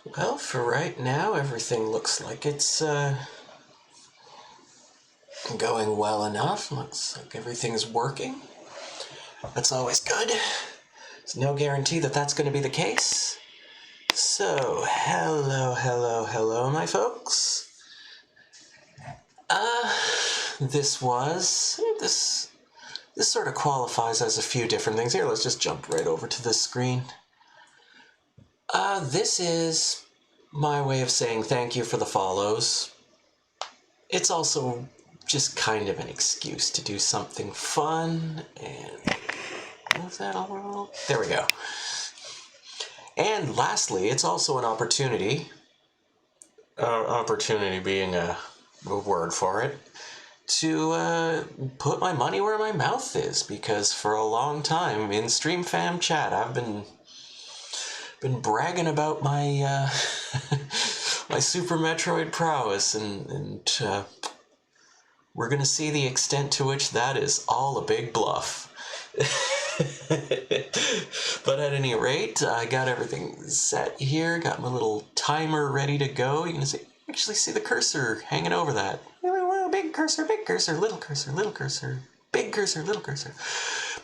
Well, for right now, everything looks like it's going well enough. Looks like everything's working. That's always good. There's no guarantee that that's going to be the case. So, hello, my folks. This sort of qualifies as a few different things. Here, let's just jump right over to this screen. This is my way of saying thank you for the follows. It's also just kind of an excuse to do something fun, and move that all around. There we go. And lastly, it's also an opportunity, opportunity being a word for it, to put my money where my mouth is, because for a long time in Stream Fam chat, I've been bragging about my my Super Metroid prowess, and we're gonna see the extent to which that is all a big bluff. But at any rate, I got everything set here, got my little timer ready to go. You can actually see the cursor hanging over that. Big cursor, little cursor, little cursor, big cursor, little cursor.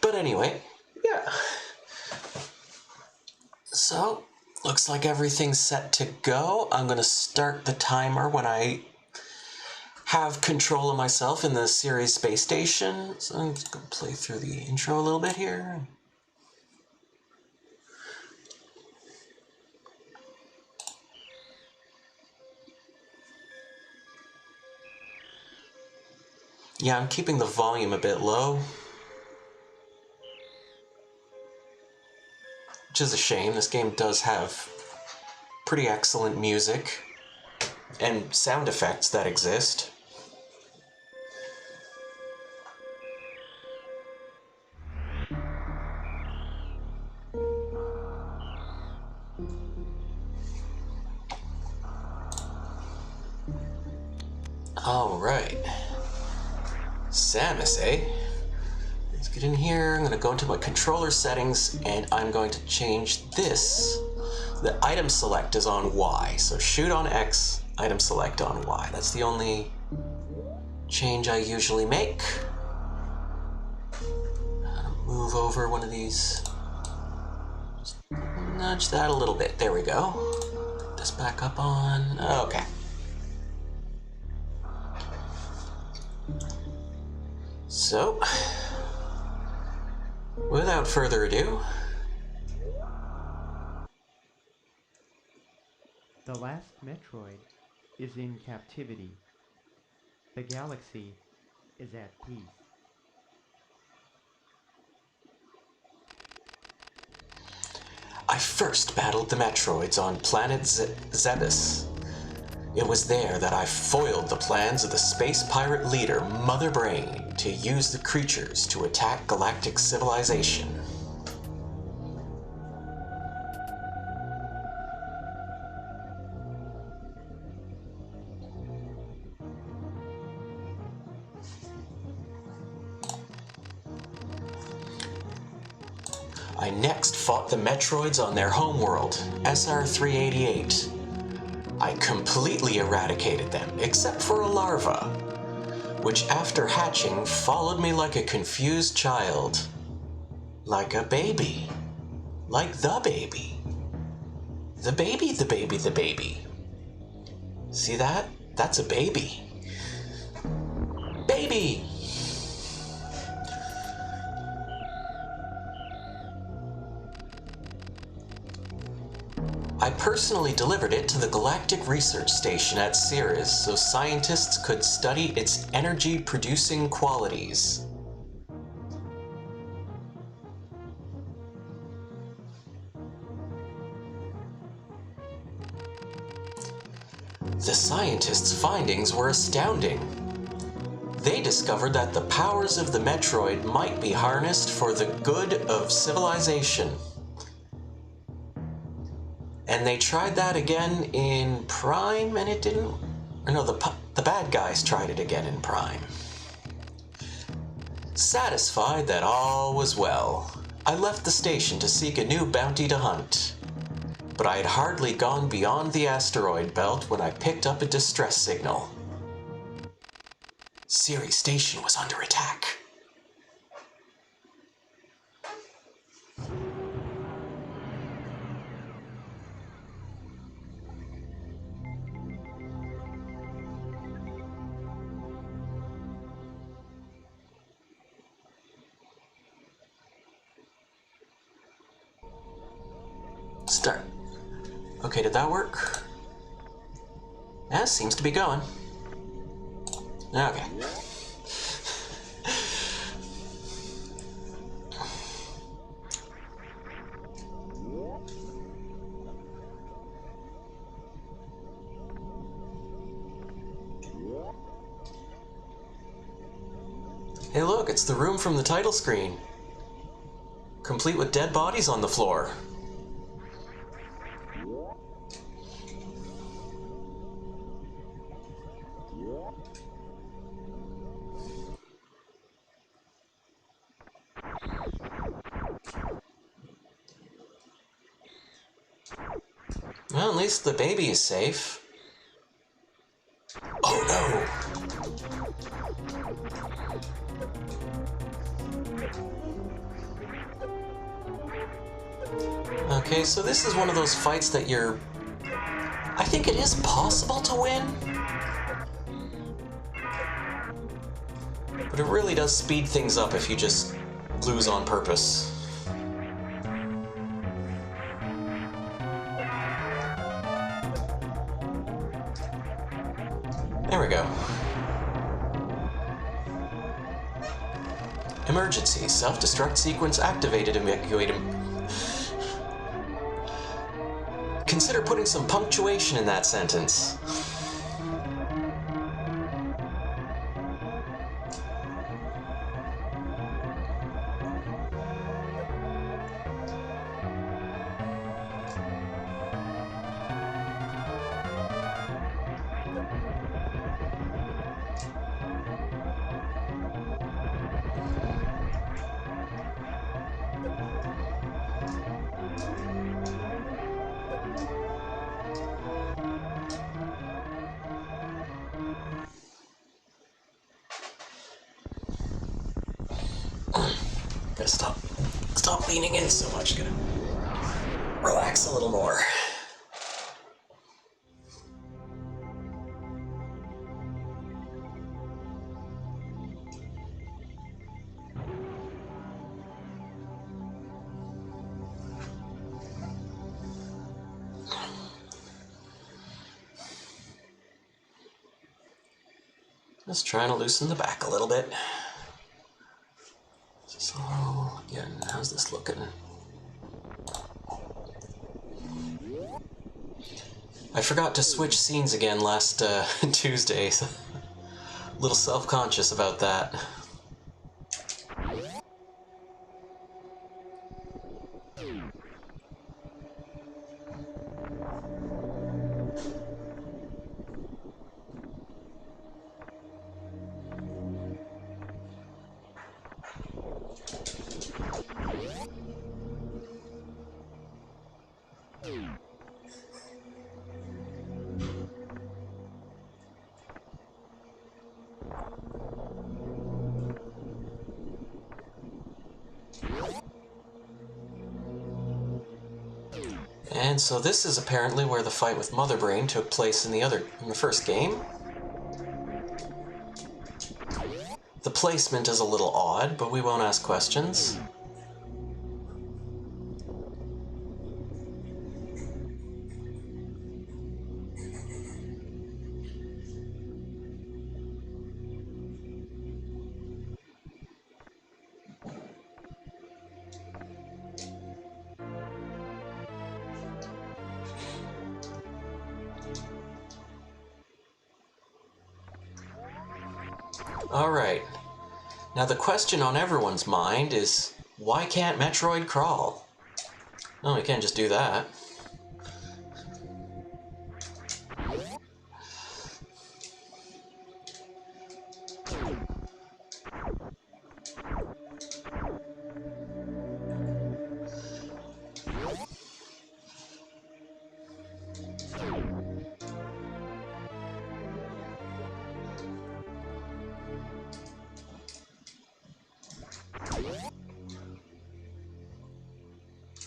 But anyway, yeah. So, looks like everything's set to go. I'm going to start the timer when I have control of myself in the Ceres space station. So I'm just going to play through the intro a little bit here. Yeah, I'm keeping the volume a bit low, which is a shame. This game does have pretty excellent music and sound effects that exist. All right. Samus, eh? Let's get in here. I'm going to go into my controller settings, and I'm going to change this. The item select is on Y, so shoot on X, item select on Y. That's the only change I usually make. Move over one of these. Just nudge that a little bit. There we go. Put this back up on. Okay. So, without further ado, the last Metroid is in captivity. The galaxy is at peace. I first battled the Metroids on planet Zebes. It was there that I foiled the plans of the space pirate leader, Mother Brain, to use the creatures to attack galactic civilization. I next fought the Metroids on their homeworld, SR-388. I completely eradicated them, except for a larva, which after hatching followed me like a confused child. Like a baby. Like the baby. The baby, the baby, the baby. See that? That's a baby. Baby! I personally delivered it to the Galactic Research Station at Ceres so scientists could study its energy-producing qualities. The scientists' findings were astounding. They discovered that the powers of the Metroid might be harnessed for the good of civilization. And they tried that again in Prime, and it didn't... Or no, the bad guys tried it again in Prime. Satisfied that all was well, I left the station to seek a new bounty to hunt. but I had hardly gone beyond the asteroid belt when I picked up a distress signal. Ceres Station was under attack. Start. Okay, did that work? Yeah, seems to be going. Okay. Hey look, it's the room from the title screen. Complete with dead bodies on the floor. Well, at least the baby is safe. Oh no! Okay, so this is one of those fights that you're... I think it is possible to win. But it really does speed things up if you just lose on purpose. There we go. Emergency. Self-destruct sequence activated. Consider putting some punctuation in that sentence. Gotta stop leaning in so much. Gotta relax a little more. Just trying to loosen the back a little bit. So, again, how's this looking? I forgot to switch scenes again last Tuesday, so a little self-conscious about that. And so this is apparently where the fight with Mother Brain took place in the first game. The placement is a little odd, but we won't ask questions. Alright. Now the question on everyone's mind is, why can't Metroid crawl? No, we can't just do that.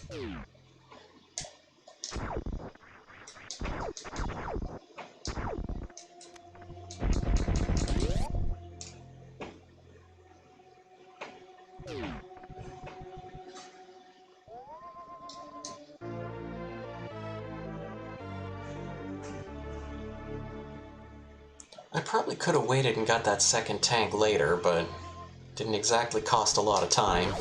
I probably could have waited and got that second tank later, but didn't exactly cost a lot of time.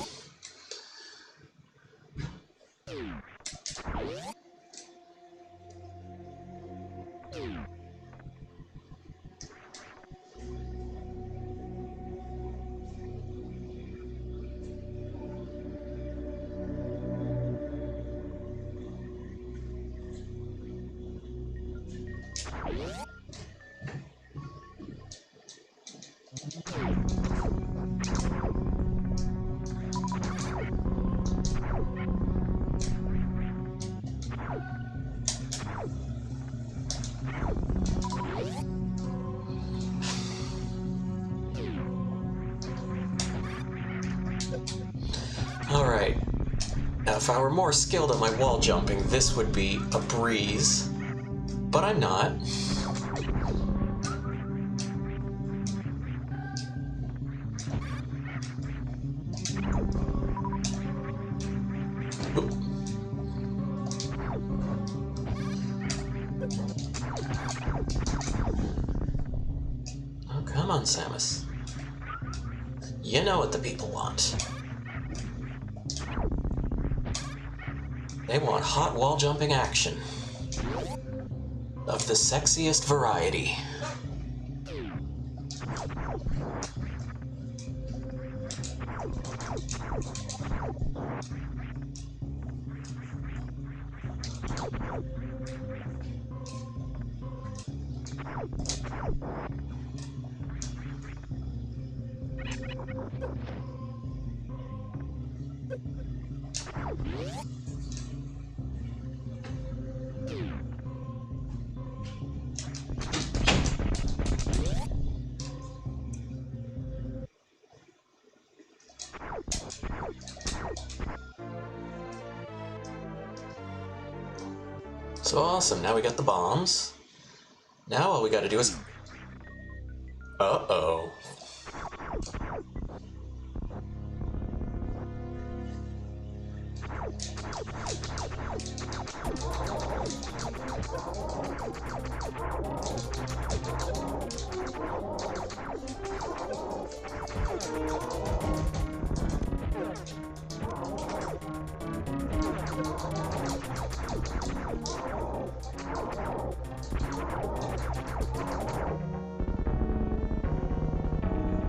Alright, now if I were more skilled at my wall jumping, this would be a breeze. But I'm not. Oop. Oh, come on, Samus. You know what the people want. They want hot wall jumping action. Of the sexiest variety. So awesome, now we got the bombs. Now all we gotta do is... Uh-oh.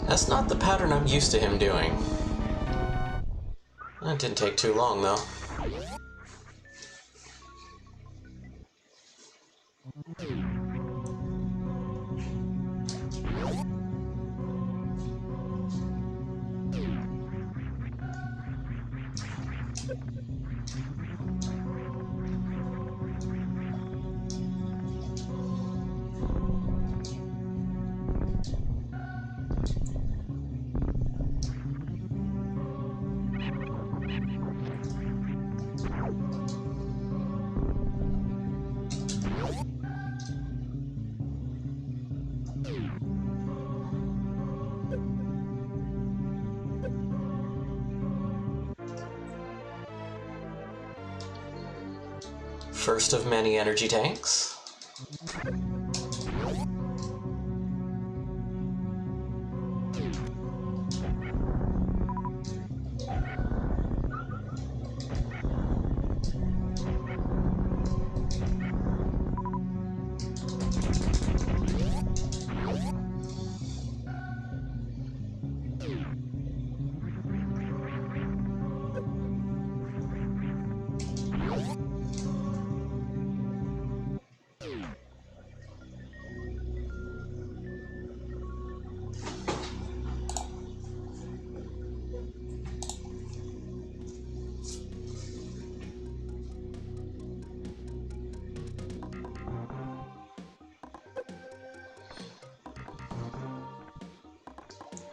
That's not the pattern I'm used to him doing. That didn't take too long, though. First of many energy tanks.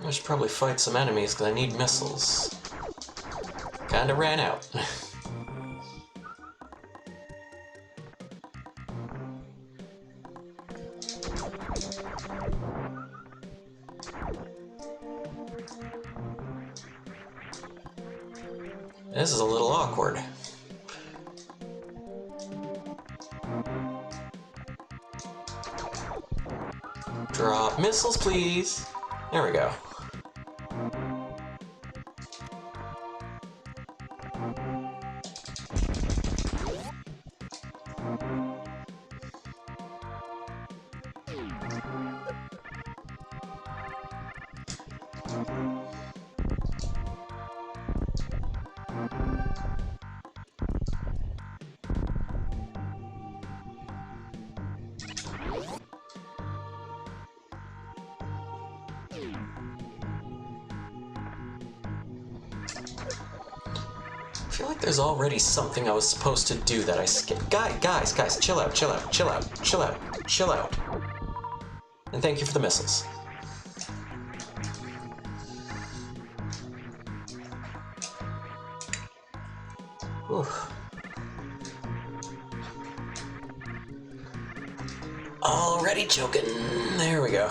I should probably fight some enemies because I need missiles. Kinda ran out. This is a little awkward. Drop missiles, please. There we go. I feel like there's already something I was supposed to do that I skipped. Guys, chill out. And thank you for the missiles. Whew. Already choking. There we go.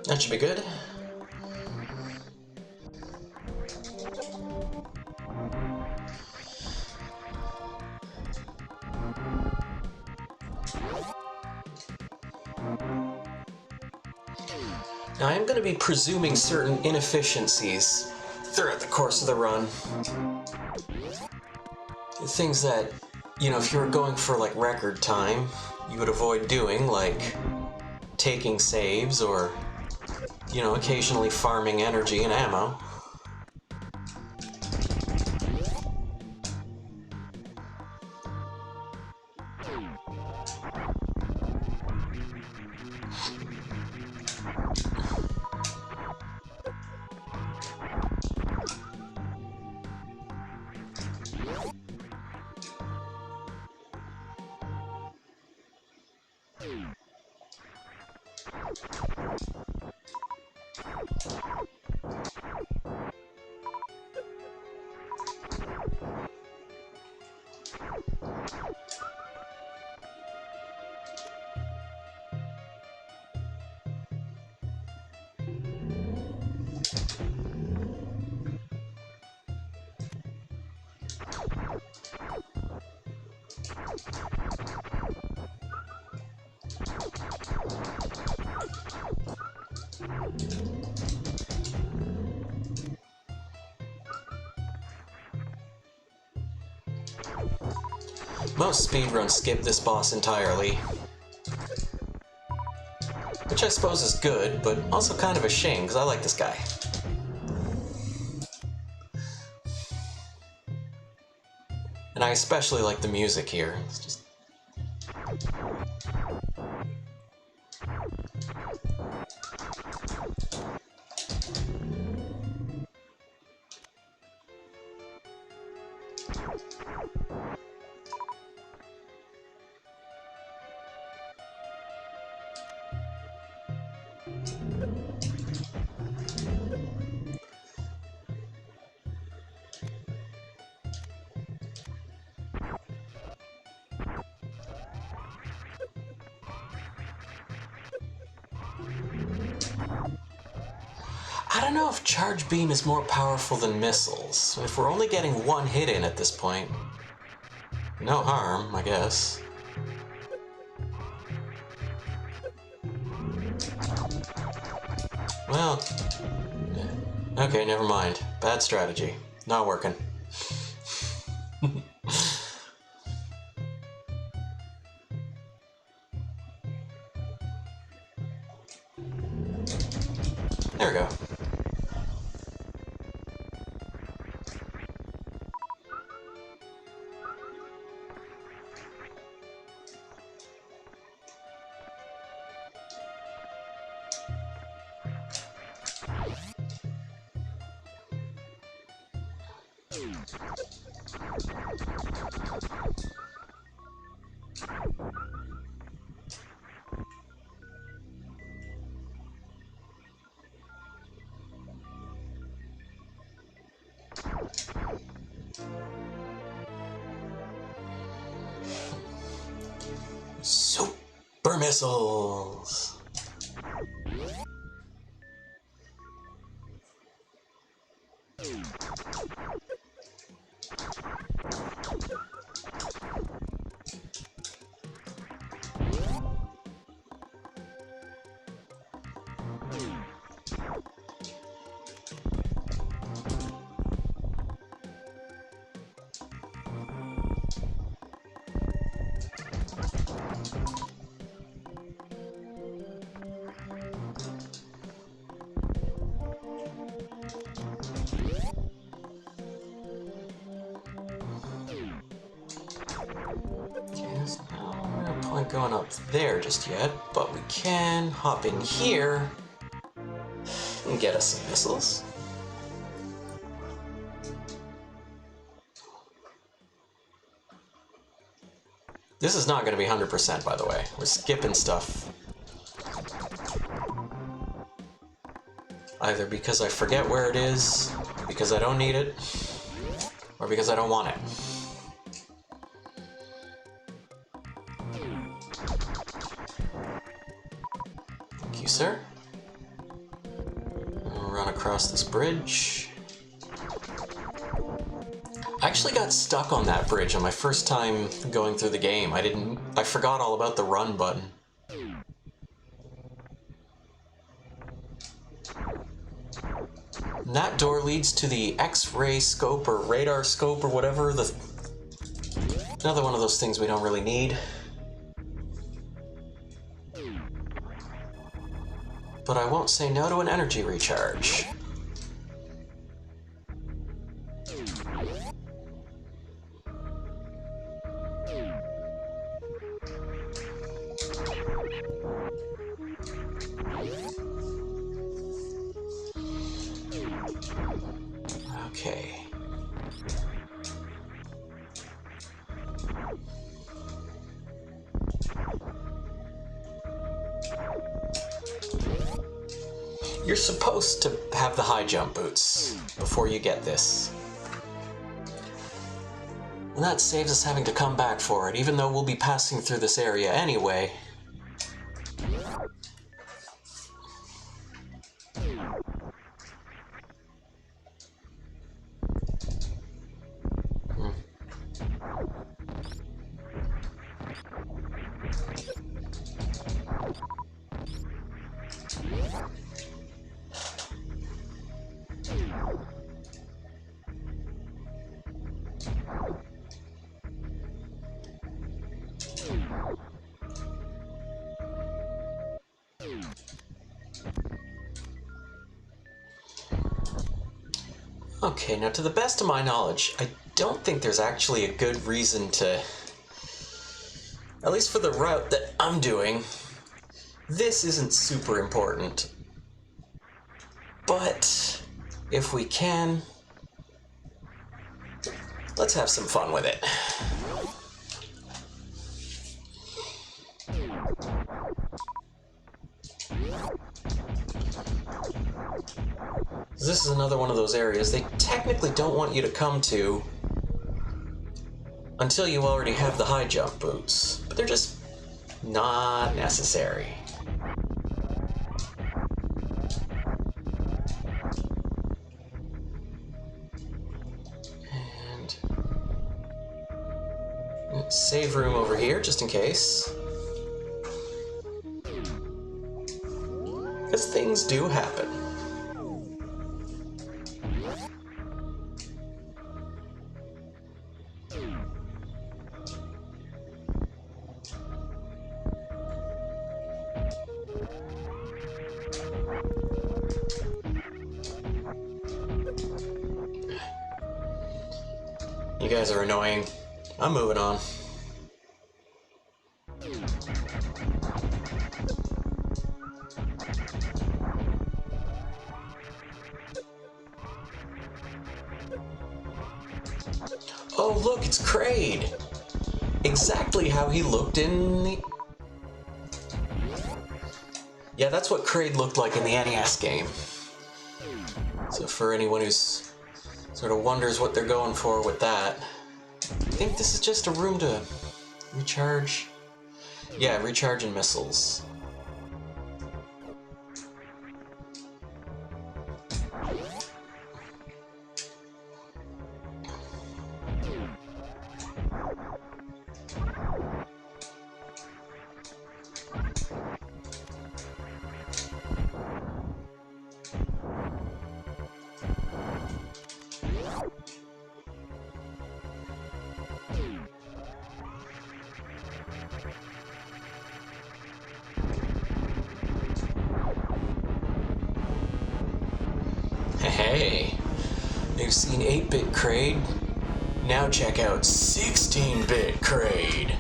That should be good. Now I am going to be presuming certain inefficiencies throughout the course of the run. Things that, you know, if you were going for like record time, you would avoid doing, like taking saves or, you know, occasionally farming energy and ammo. Most speedruns skip this boss entirely, which I suppose is good, but also kind of a shame, because I like this guy. And I especially like the music here. It's just... don't know if charge beam is more powerful than missiles. If we're only getting one hit in at this point, no harm, I guess. Well, okay, never mind. Bad strategy. Not working. There we go. Super missiles! There's no real point going up there just yet, but we can hop in here and get us some missiles. This is not going to be 100%, by the way. We're skipping stuff. Either because I forget where it is, because I don't need it, or because I don't want it. Thank you, sir. I'll run across this bridge. I actually got stuck on that bridge on my first time going through the game. I forgot all about the run button. And that door leads to the X-ray scope or radar scope or whatever. Another one of those things we don't really need. But I won't say no to an energy recharge. Okay. You're supposed to have the high jump boots before you get this. And that saves us having to come back for it, even though we'll be passing through this area anyway. Okay, now to the best of my knowledge, I don't think there's actually a good reason to, at least for the route that I'm doing, this isn't super important. But if we can, let's have some fun with it. This is another one of those areas they technically don't want you to come to until you already have the high jump boots, but they're just not necessary. Save room over here, just in case. Because things do happen. You guys are annoying. I'm moving on. Oh, look, it's Kraid! Exactly how he looked in the... Yeah, that's what Kraid looked like in the NES game. So for anyone who's sort of wonders what they're going for with that, I think this is just a room to recharge. Yeah, recharging missiles. Hey, you've seen 8-bit Kraid? Now check out 16-bit Kraid.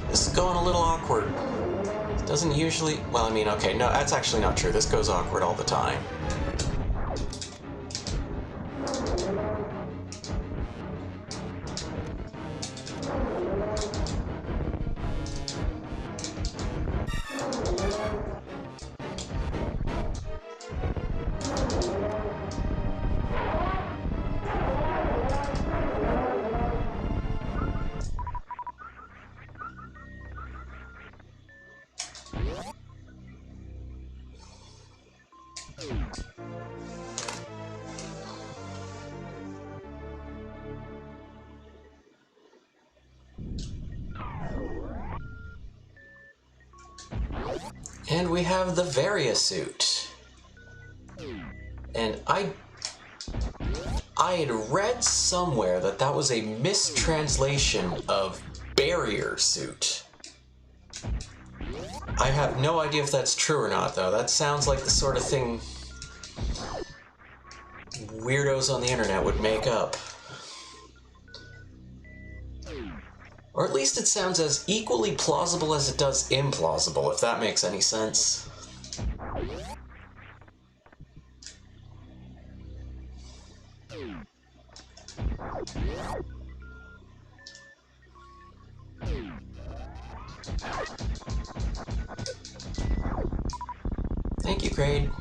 This is going a little awkward. It doesn't usually... Well, I mean, okay, no, that's actually not true. This goes awkward all the time. And we have the Varia suit. And I had read somewhere that that was a mistranslation of barrier suit. I have no idea if that's true or not, though. That sounds like the sort of thing weirdos on the internet would make up. Or at least it sounds as equally plausible as it does implausible, if that makes any sense. Thank you, Kraid.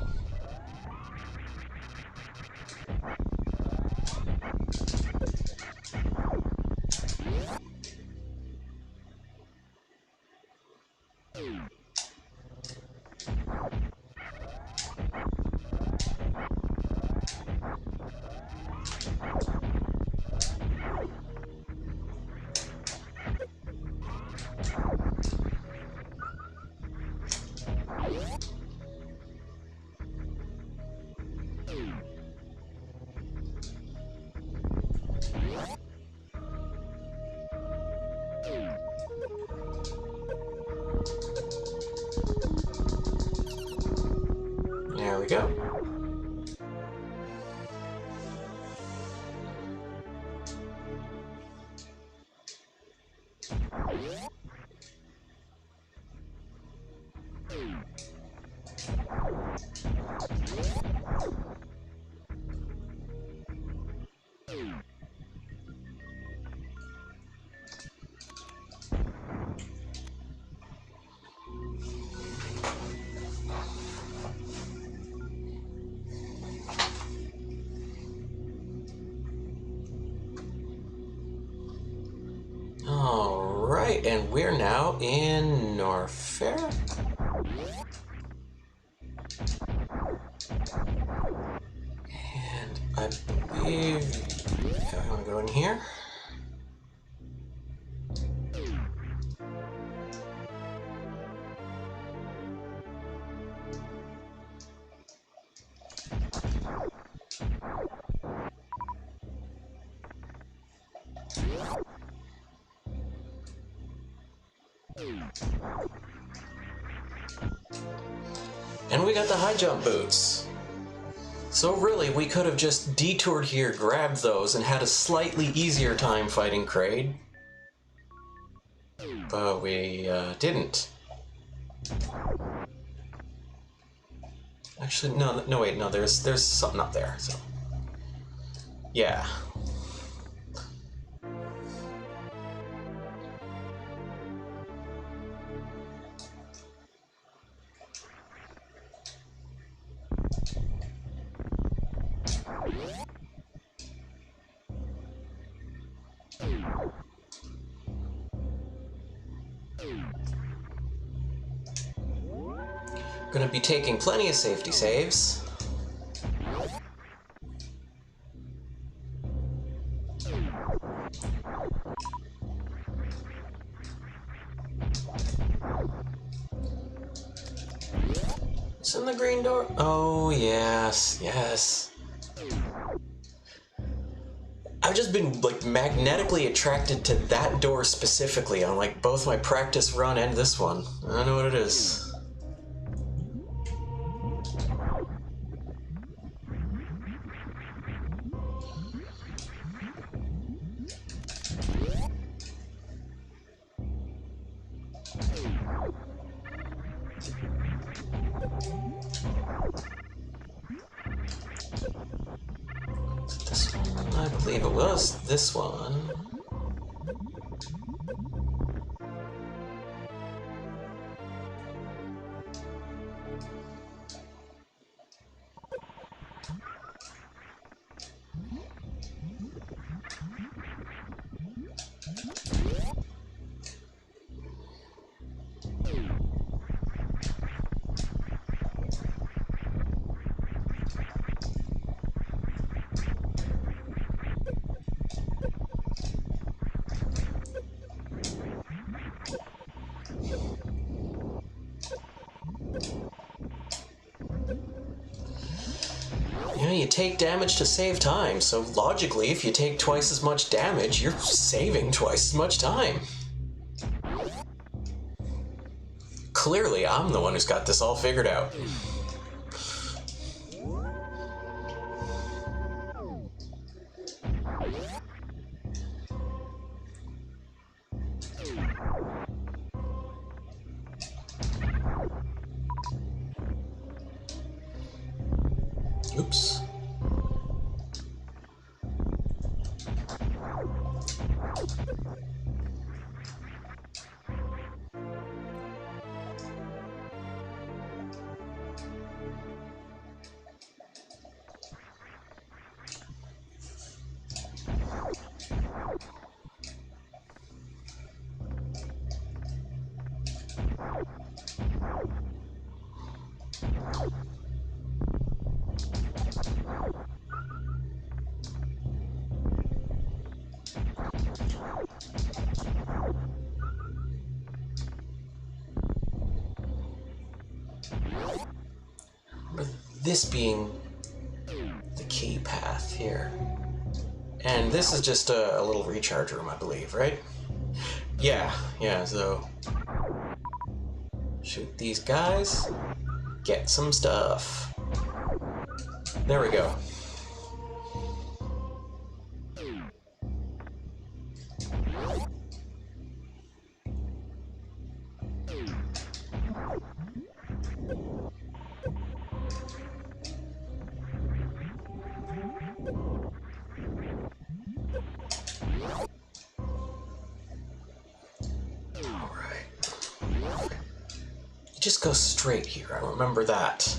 There we go. Alright, and we're now in Norfair. And I believe I want to go in here. And we got the high jump boots. So really, we could have just detoured here, grabbed those, and had a slightly easier time fighting Kraid. But we didn't. Actually, no, wait, no, there's something up there, so... Yeah. Gonna be taking plenty of safety saves. It's in the green door. Oh, yes, yes. I've just been, like, magnetically attracted to that door specifically on, like, both my practice run and this one. I don't know what it is. This one? I believe it was this one. You know, you take damage to save time, so logically, if you take twice as much damage, you're saving twice as much time. Clearly, I'm the one who's got this all figured out. Oops. This being the key path here. And this is just a little recharge room, I believe, right? Yeah, so... shoot these guys, get some stuff. There we go. Just go straight here, I remember that.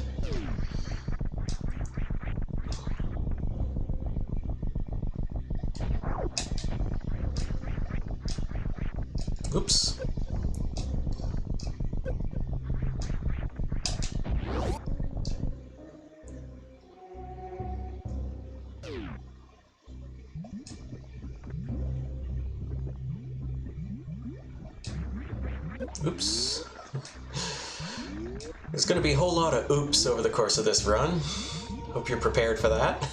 Oops. Oops. There's going to be a whole lot of oops over the course of this run. Hope you're prepared for that.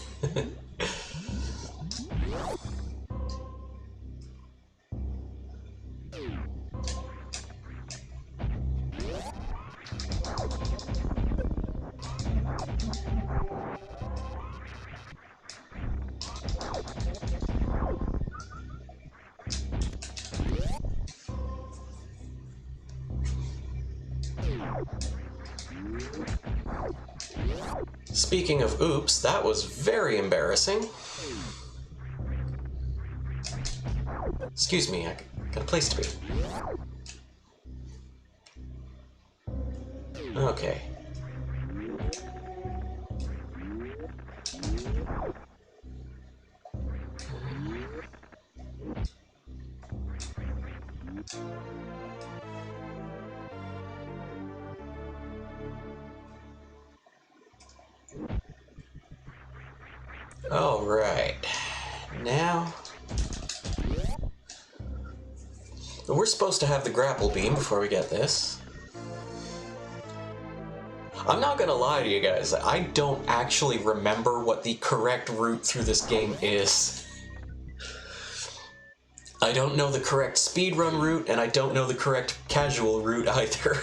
Speaking of oops, that was very embarrassing. Excuse me, I got a place to be. Okay. All right. Now, we're supposed to have the grapple beam before we get this. I'm not gonna lie to you guys, I don't actually remember what the correct route through this game is. I don't know the correct speedrun route, and I don't know the correct casual route either.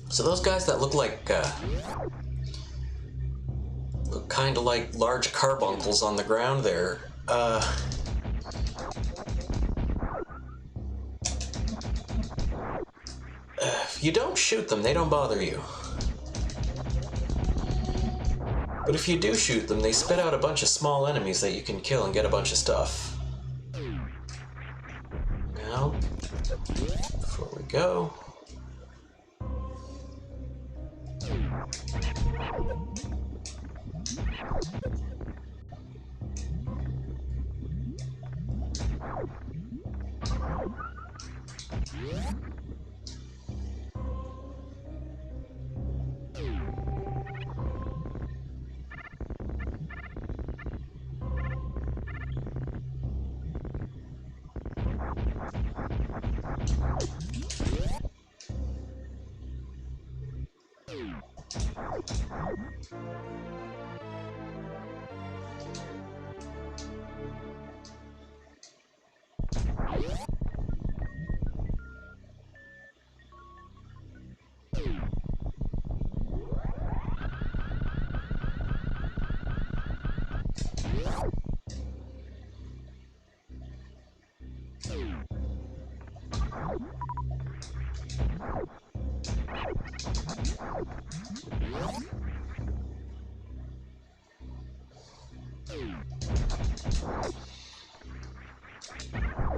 So those guys that look like, look kind of like large carbuncles on the ground there, if you don't shoot them, they don't bother you. But if you do shoot them, they spit out a bunch of small enemies that you can kill and get a bunch of stuff. Now, before we go...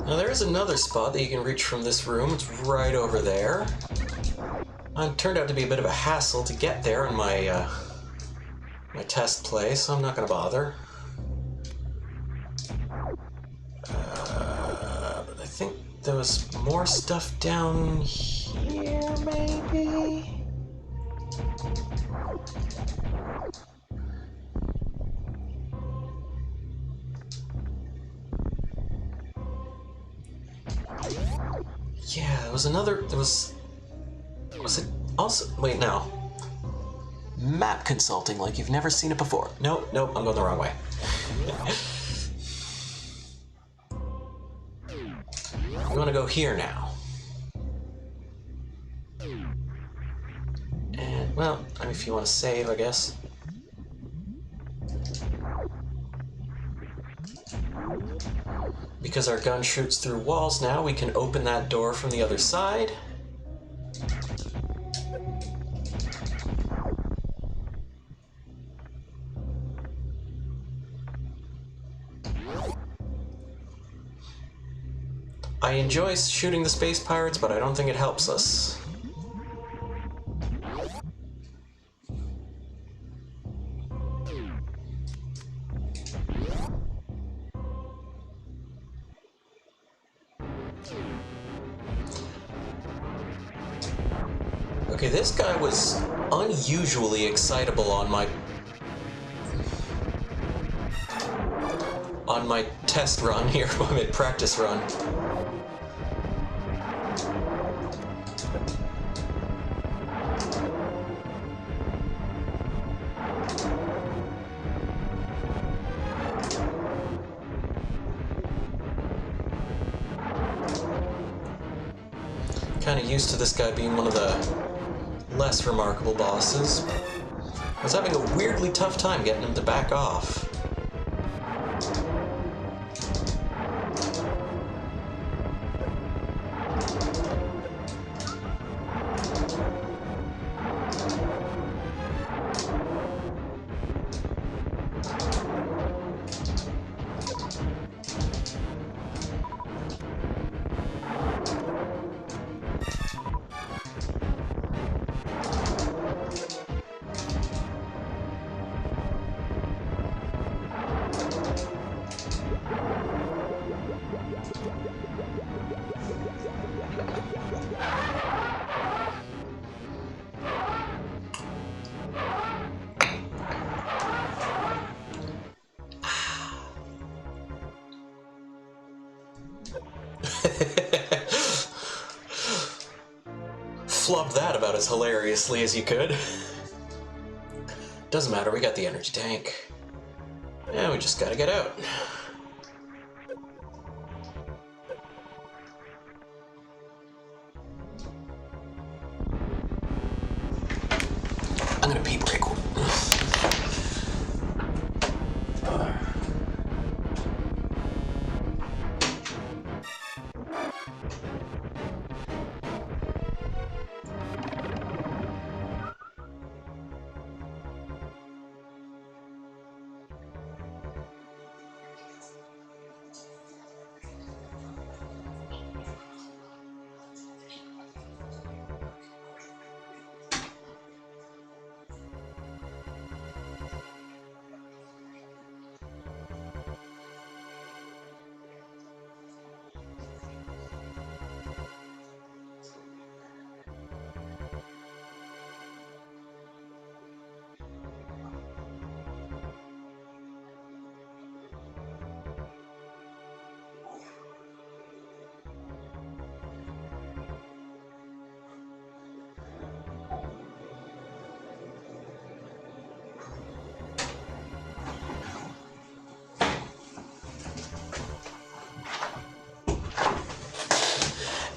Now there is another spot that you can reach from this room. It's right over there. It turned out to be a bit of a hassle to get there in my my test play, so I'm not going to bother. But I think there was more stuff down here, maybe? Yeah, there was another, was it also, wait, no. Map consulting like you've never seen it before. Nope, nope, I'm going the wrong way. We want to go here now. And, well, I mean, if you want to save, I guess. Because our gun shoots through walls now, we can open that door from the other side. I enjoy shooting the space pirates, but I don't think it helps us. Okay, this guy was unusually excitable on my test run here, my practice run. Kind of used to this guy being one of the less remarkable bosses. I was having a weirdly tough time getting him to back off. Flubbed that about as hilariously as you could. Doesn't matter, we got the energy tank. And we just gotta get out. I'm gonna pee break.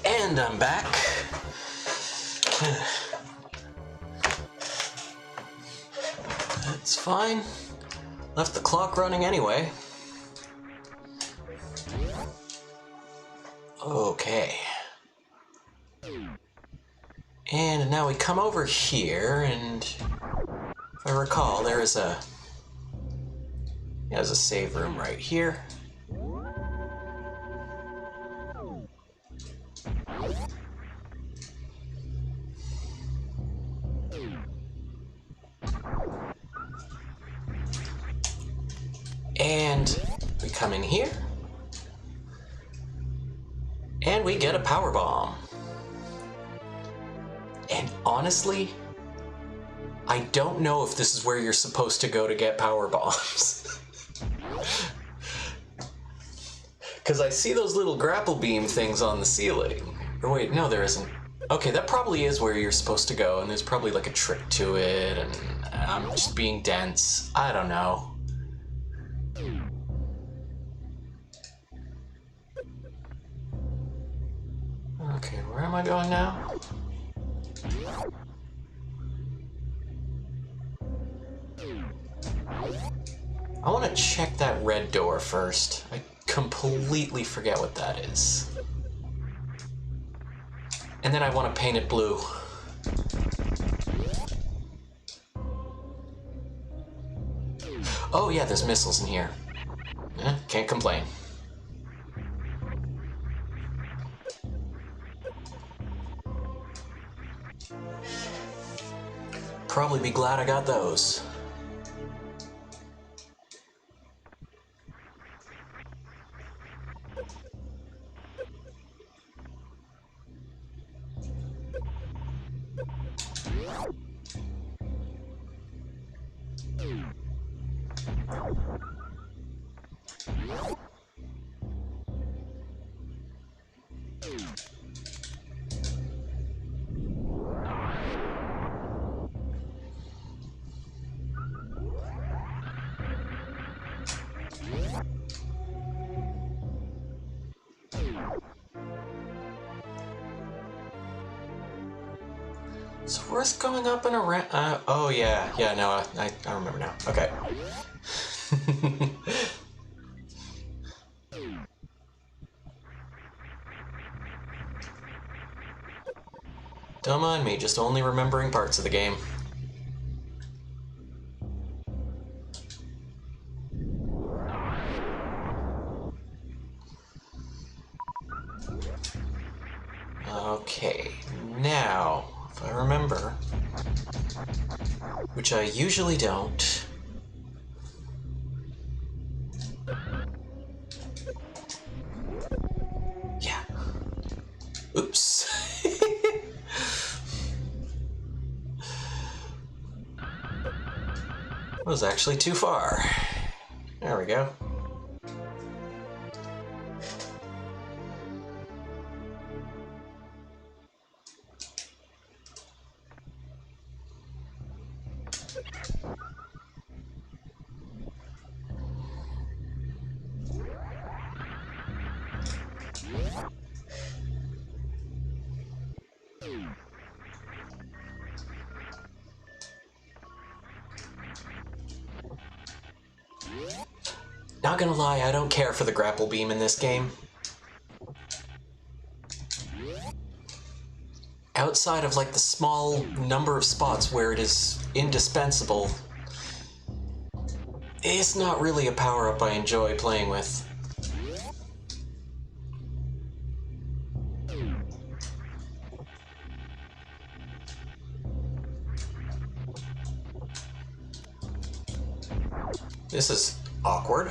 And I'm back. That's fine. Left the clock running anyway. Okay. And now we come over here, and if I recall, there's a save room right here. And we come in here, and we get a power bomb. And honestly, I don't know if this is where you're supposed to go to get power bombs. Because I see those little grapple beam things on the ceiling. Or wait, no, there isn't. Okay, that probably is where you're supposed to go, and there's probably like a trick to it, and I'm just being dense. I don't know. Okay, where am I going now? I want to check that red door first. I completely forget what that is. And then I want to paint it blue. Oh yeah, there's missiles in here. Can't complain. Probably be glad I got those. It's worth going up and around. Oh yeah, no, I remember now. Okay. Don't mind me, just only remembering parts of the game. Okay, now, if I remember, which I usually don't. Yeah. Oops. Was actually too far. There we go. Not gonna lie, I don't care for the grapple beam in this game. Outside of like the small number of spots where it is indispensable, it's not really a power-up I enjoy playing with. This is awkward.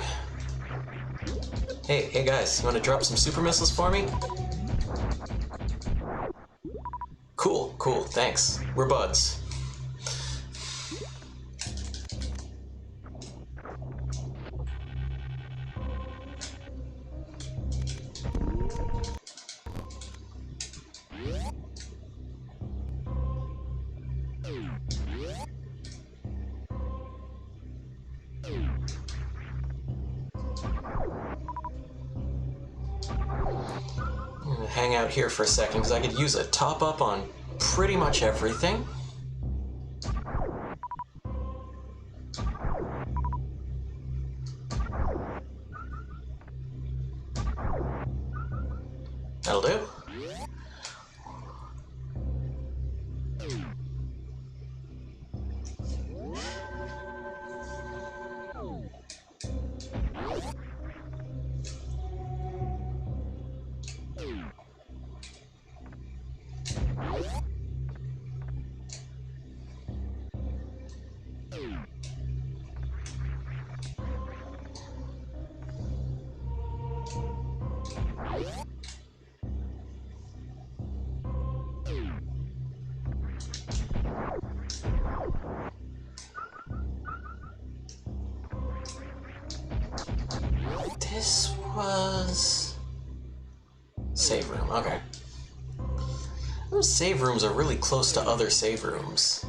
Hey guys, you want to drop some super missiles for me? Cool, thanks. We're buds. I'm gonna hang out here for a second because I could use a top-up on pretty much everything. That'll do. This was... save room, okay. Those save rooms are really close to other save rooms.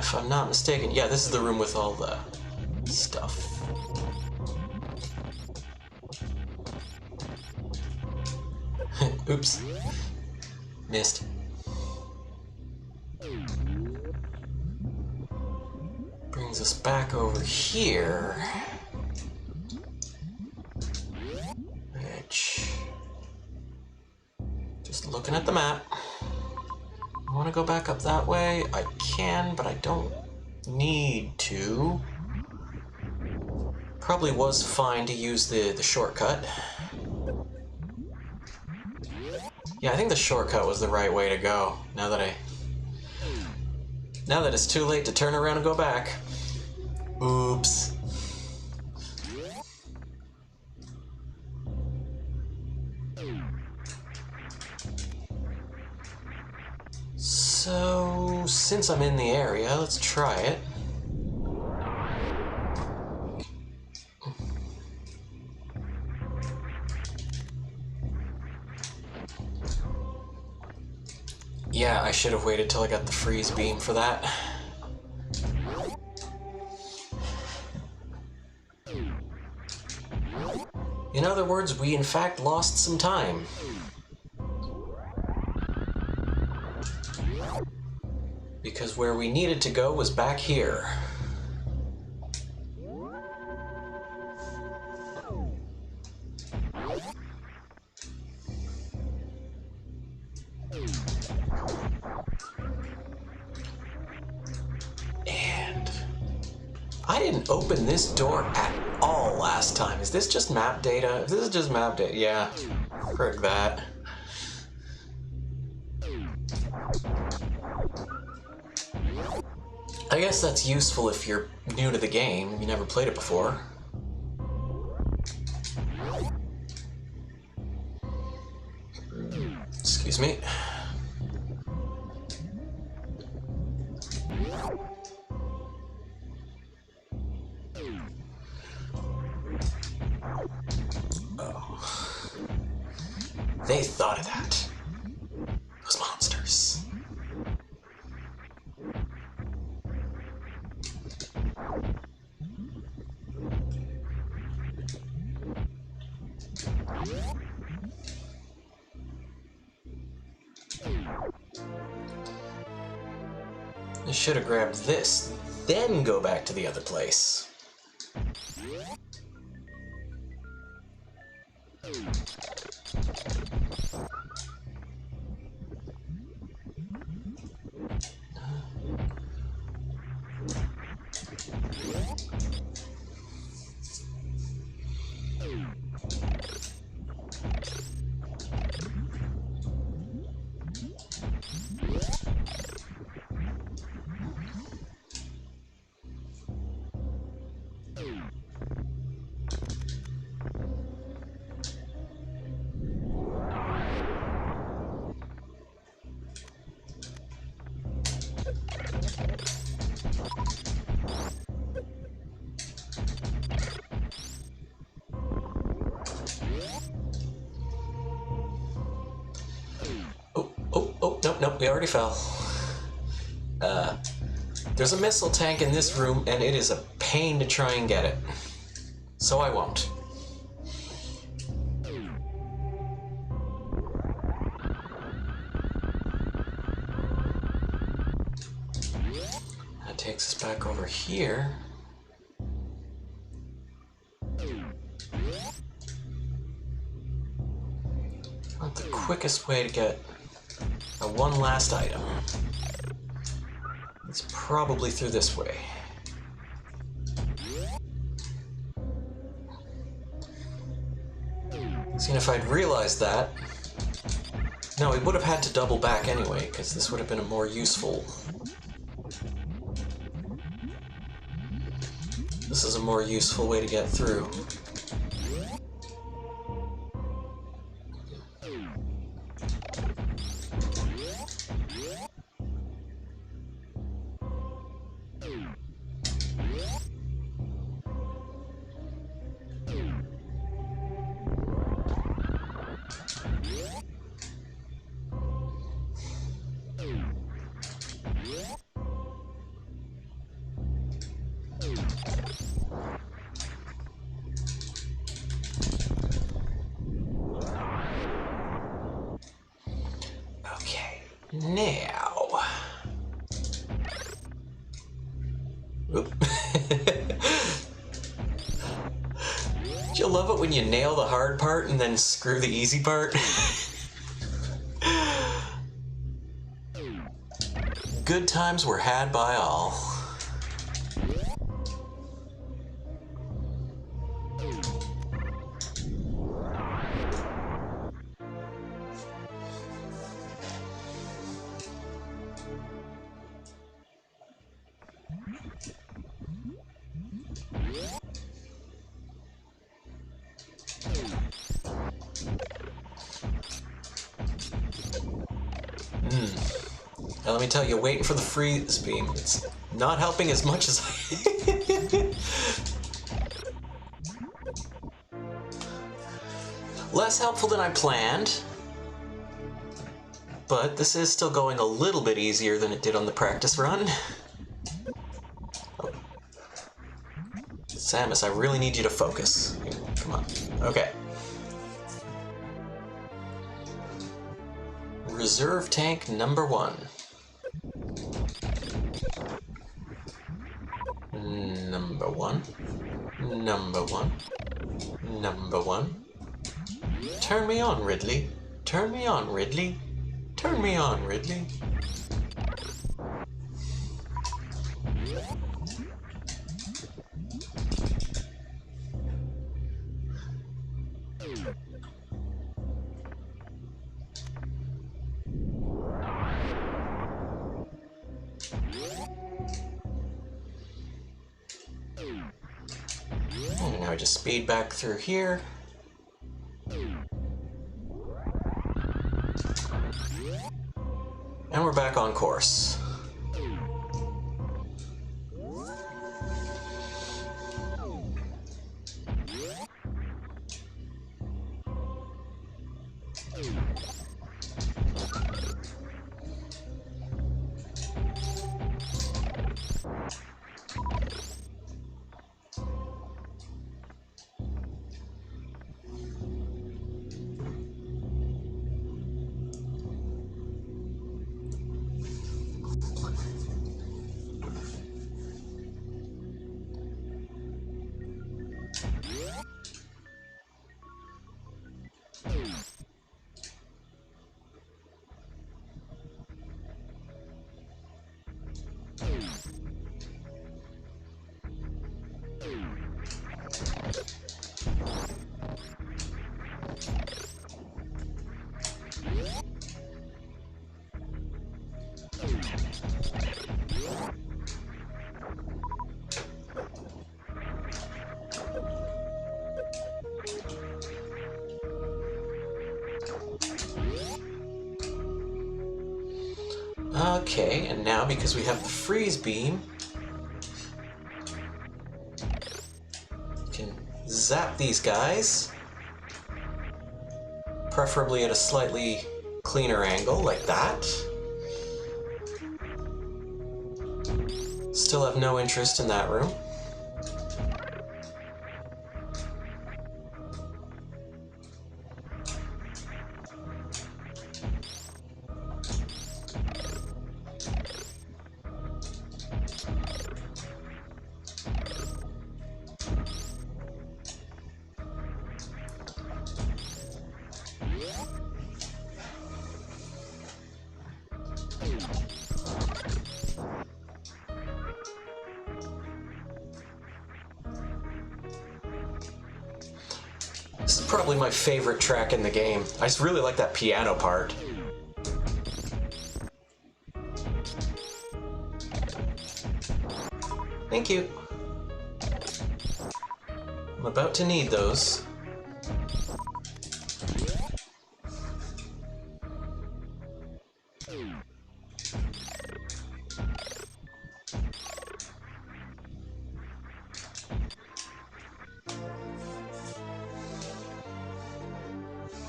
if I'm not mistaken. Yeah, this is the room with all the stuff. Oops. Missed. Brings us back over here. Which... Just looking at the map. I want to go back up that way. I can, but I don't need to. Probably was fine to use the shortcut. Yeah, I think the shortcut was the right way to go. Now that it's too late to turn around and go back. Oops. So, since I'm in the area, let's try it. Yeah, I should have waited till I got the freeze beam for that. In other words, we in fact lost some time. Because where we needed to go was back here. And I didn't open this door at all last time. Is this just map data? If this is just map data, yeah. Frick that. I guess that's useful if you're new to the game, you never played it before. Excuse me. Oh. They thought of that. Those monsters. I should have grabbed this, then go back to the other place. Nope, we already fell. There's a missile tank in this room, and it is a pain to try and get it. So I won't. That takes us back over here. Not the quickest way to get one last item. It's probably through this way. See, if I'd realized that... No, we would have had to double back anyway, because this would have been a more useful... This is a more useful way to get through. Now... Oop. Do you love it when you nail the hard part and then screw the easy part? Good times were had by all. Now let me tell you, waiting for the freeze beam, it's not helping as much as I... Less helpful than I planned, but this is still going a little bit easier than it did on the practice run. Oh. Samus, I really need you to focus. Here, come on. Okay. Reserve tank number 1. Number 1. Number 1. Number 1. Turn me on, Ridley. Turn me on, Ridley. Turn me on, Ridley. And now I just speed back through here. And we're back on course. Okay, and now because we have the freeze beam, we can zap these guys, preferably at a slightly cleaner angle, like that. Still have no interest in that room. This is probably my favorite track in the game. I just really like that piano part. Thank you. I'm about to need those.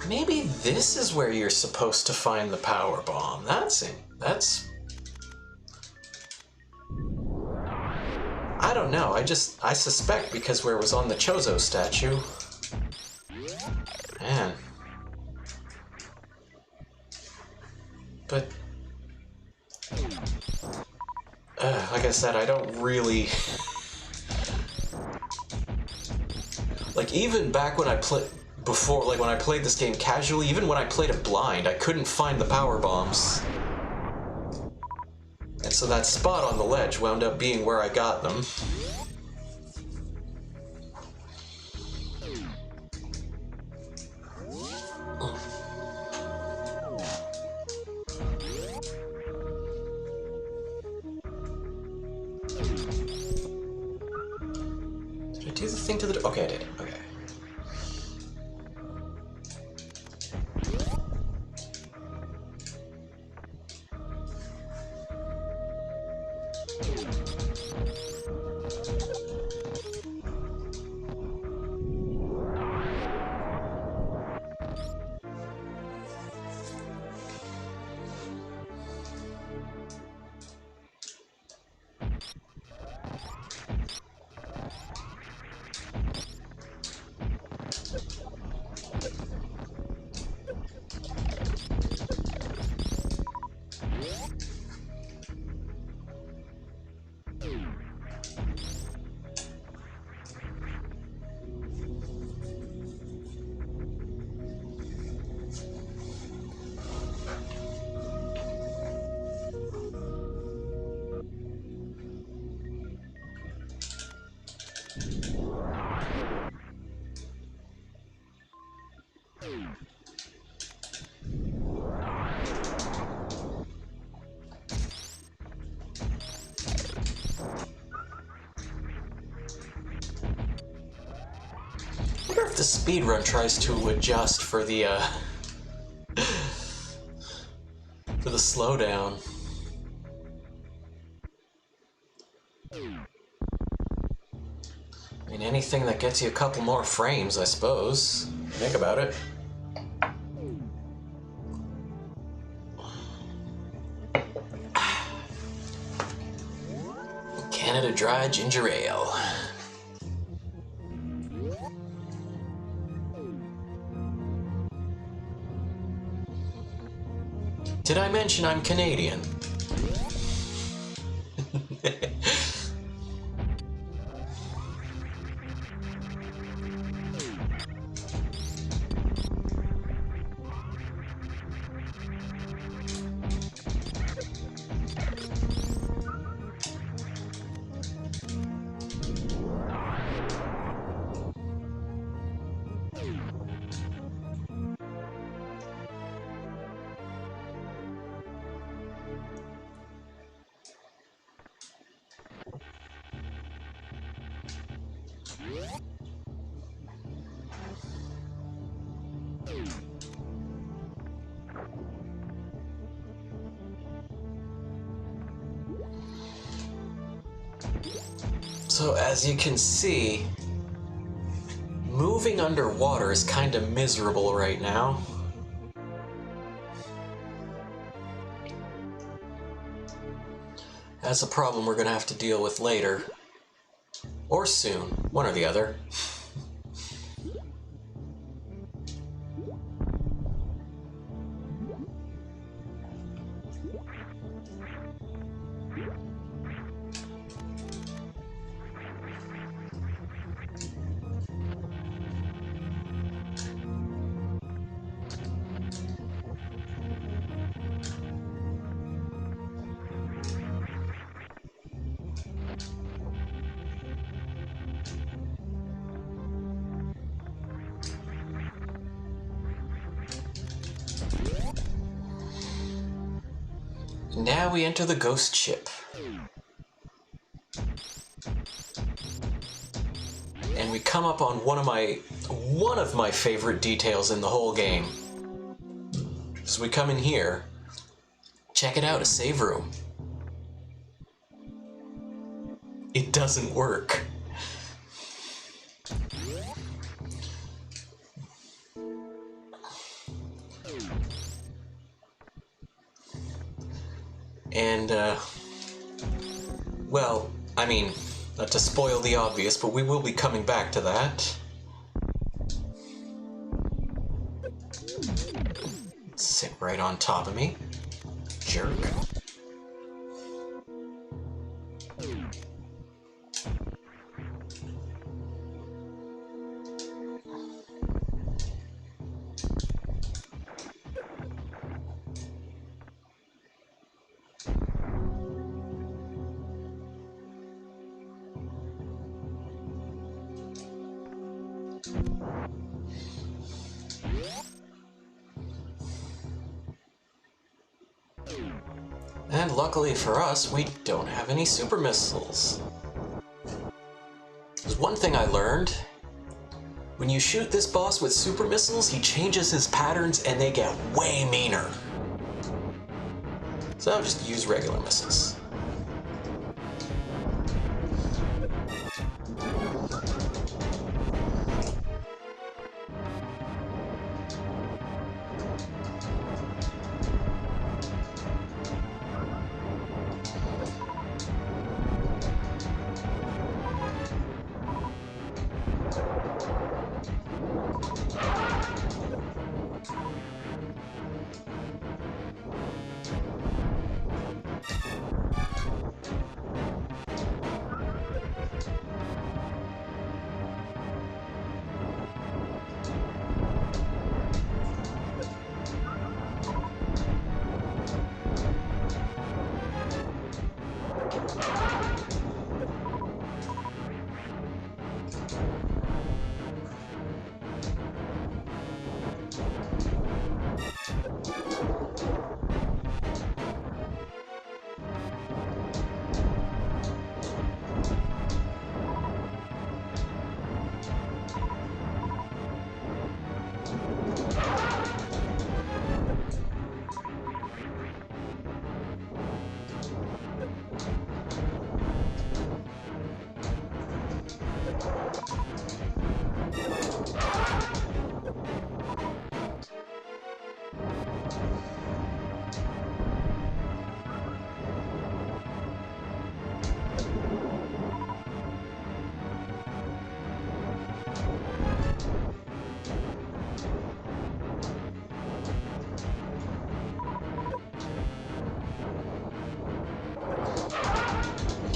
Maybe this is where you're supposed to find the power bomb. That's it. I don't know. I suspect because where it was on the Chozo statue. Man. But like I said, I don't really... Like, even back when I played... Before, like, when I played this game casually, even when I played it blind, I couldn't find the power bombs. And so that spot on the ledge wound up being where I got them. Did I do the thing to the... Okay, I did. Okay. I wonder if the speedrun tries to adjust for the slowdown. I mean, anything that gets you a couple more frames, I suppose. Think about it. Canada Dry Ginger Ale. Did I mention I'm Canadian? So as you can see, moving underwater is kind of miserable right now. That's a problem we're gonna have to deal with later. Or soon, one or the other. Now we enter the ghost ship. And we come up on one of my favorite details in the whole game. So we come in here. Check it out, a save room. It doesn't work. And, well, I mean, not to spoil the obvious, but we will be coming back to that. Sit right on top of me. Jerk. And luckily for us, we don't have any super missiles. There's one thing I learned. When you shoot this boss with super missiles, he changes his patterns and they get way meaner. So I'll just use regular missiles.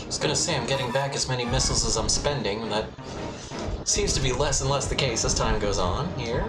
I was gonna say I'm getting back as many missiles as I'm spending, and that seems to be less and less the case as time goes on here.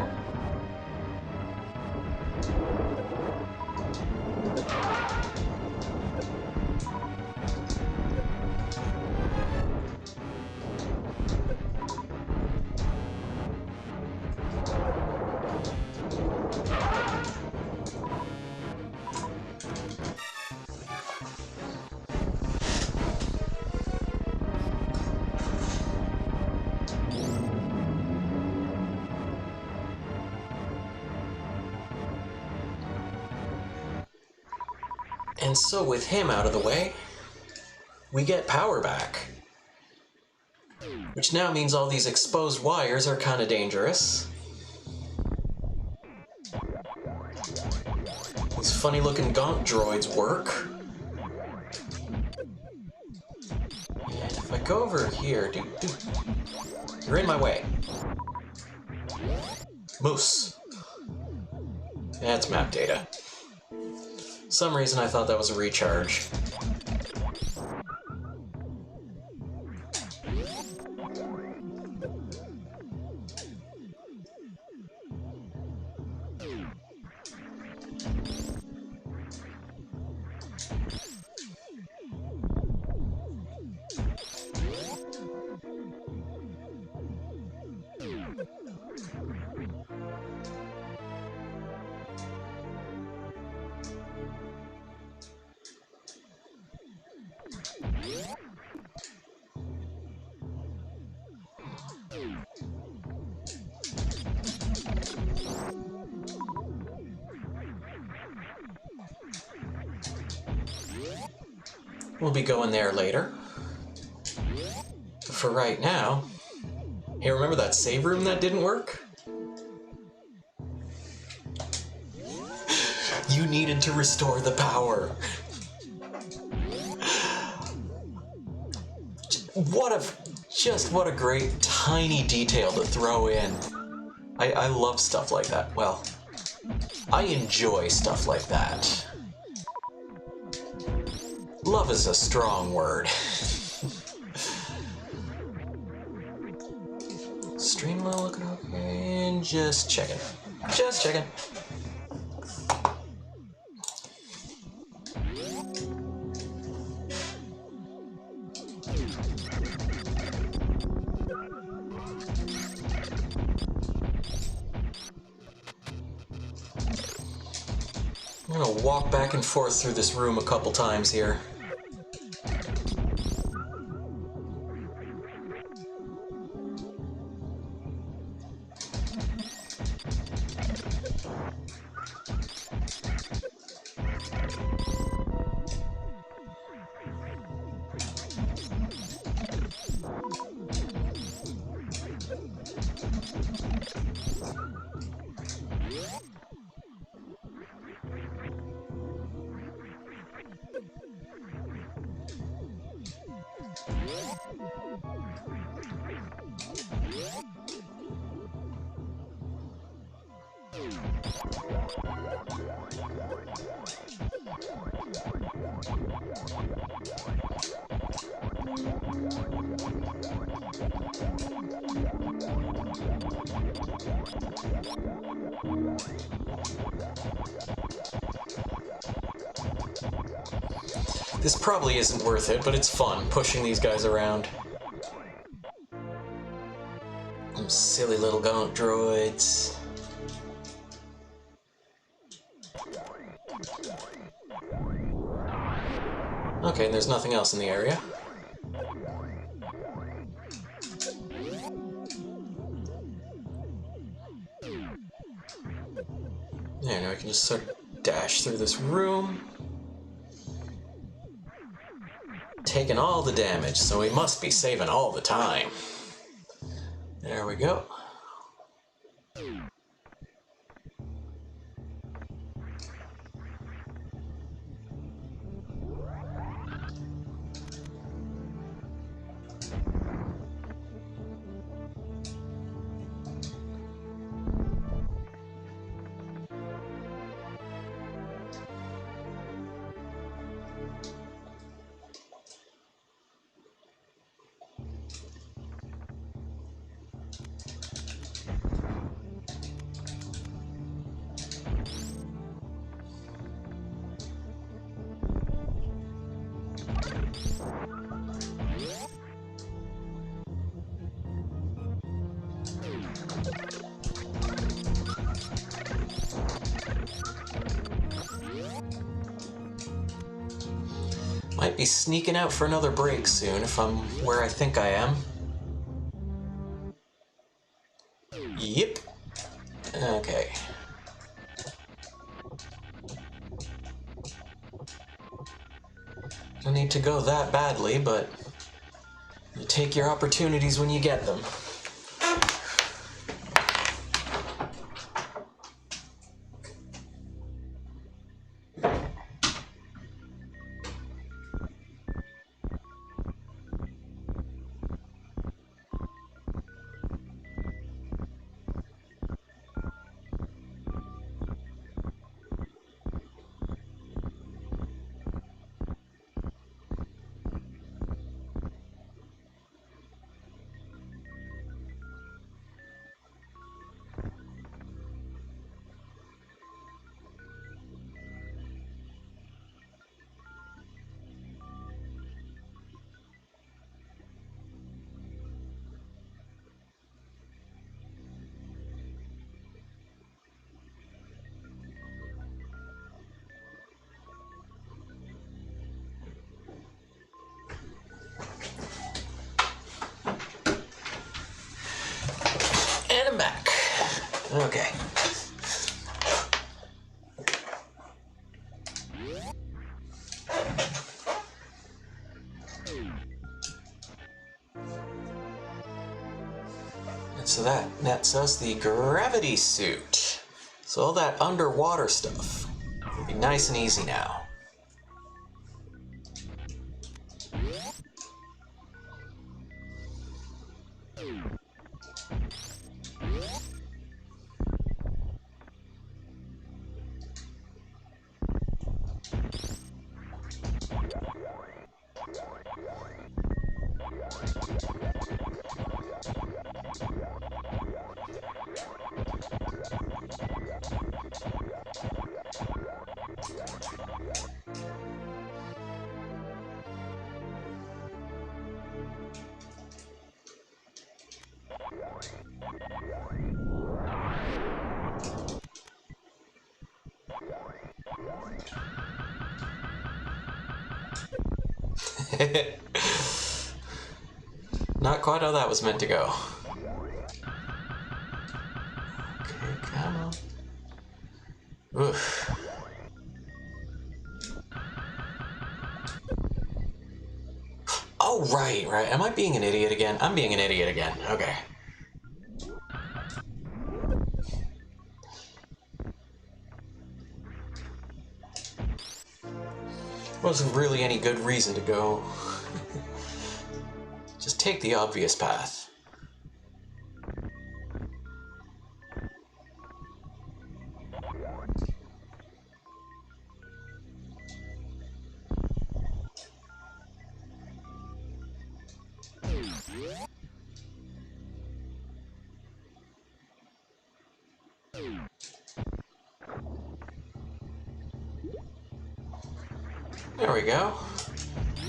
And so with him out of the way, we get power back. Which now means all these exposed wires are kind of dangerous. These funny looking gaunt droids work. And if I go over here, you're in my way. Moose. That's map data. Some reason I thought that was a recharge. We'll be going there later. But for right now... Hey, remember that save room that didn't work? You needed to restore the power. What a great tiny detail to throw in. I love stuff like that. Well, I enjoy stuff like that. Love is a strong word. Streamline looking okay, and just checking. Just checking. I'm gonna walk back and forth through this room a couple times here. This probably isn't worth it, but it's fun, pushing these guys around. Them silly little gaunt droids. Okay, and there's nothing else in the area. There, now we can just sort of dash through this room. Taking all the damage, so we must be saving all the time. There we go. Might be sneaking out for another break soon if I'm where I think I am. Yep. Okay. Don't need to go that badly, but you take your opportunities when you get them. And I'm back. Okay. And so that nets us the gravity suit. So all that underwater stuff will be nice and easy now. Not quite how that was meant to go. Okay, come on. Oof. Oh, right. Am I being an idiot again? I'm being an idiot again. Okay. Wasn't really any good reason to go. Just take the obvious path. There we go.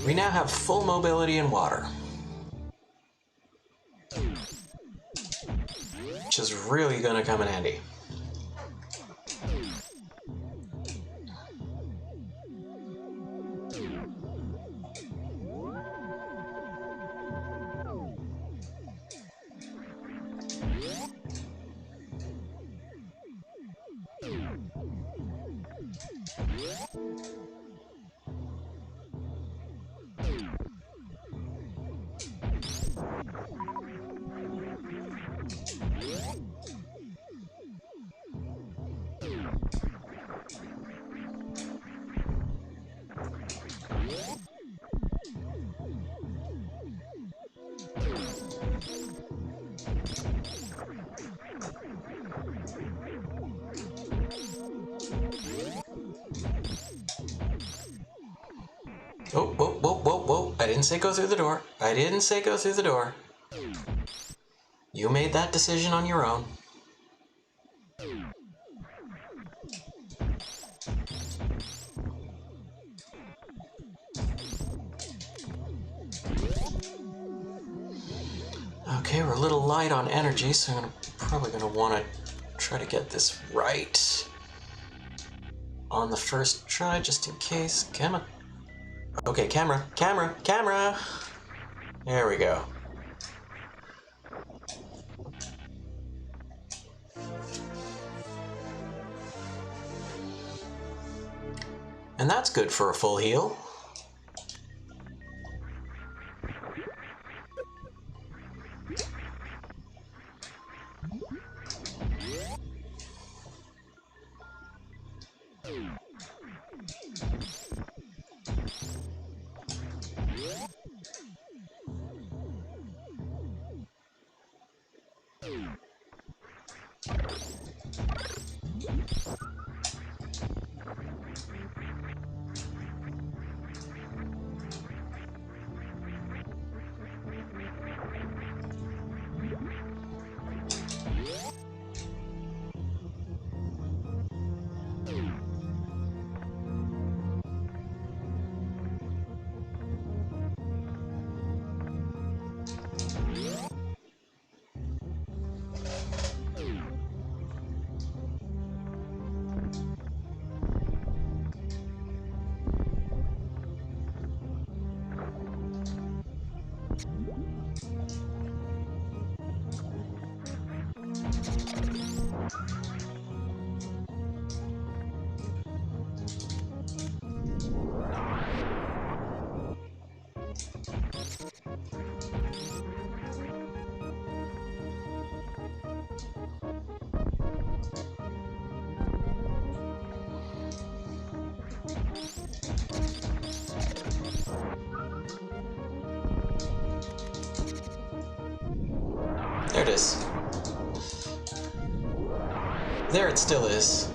We now have full mobility in water, which is really going to come in handy. Oh, whoa, whoa, whoa, whoa. I didn't say go through the door. I didn't say go through the door. You made that decision on your own. Okay, we're a little light on energy, so I'm probably going to want to try to get this right on the first try, just in case. Camera. Okay, camera, camera, camera! There we go. And that's good for a full heal. There it is. There it still is.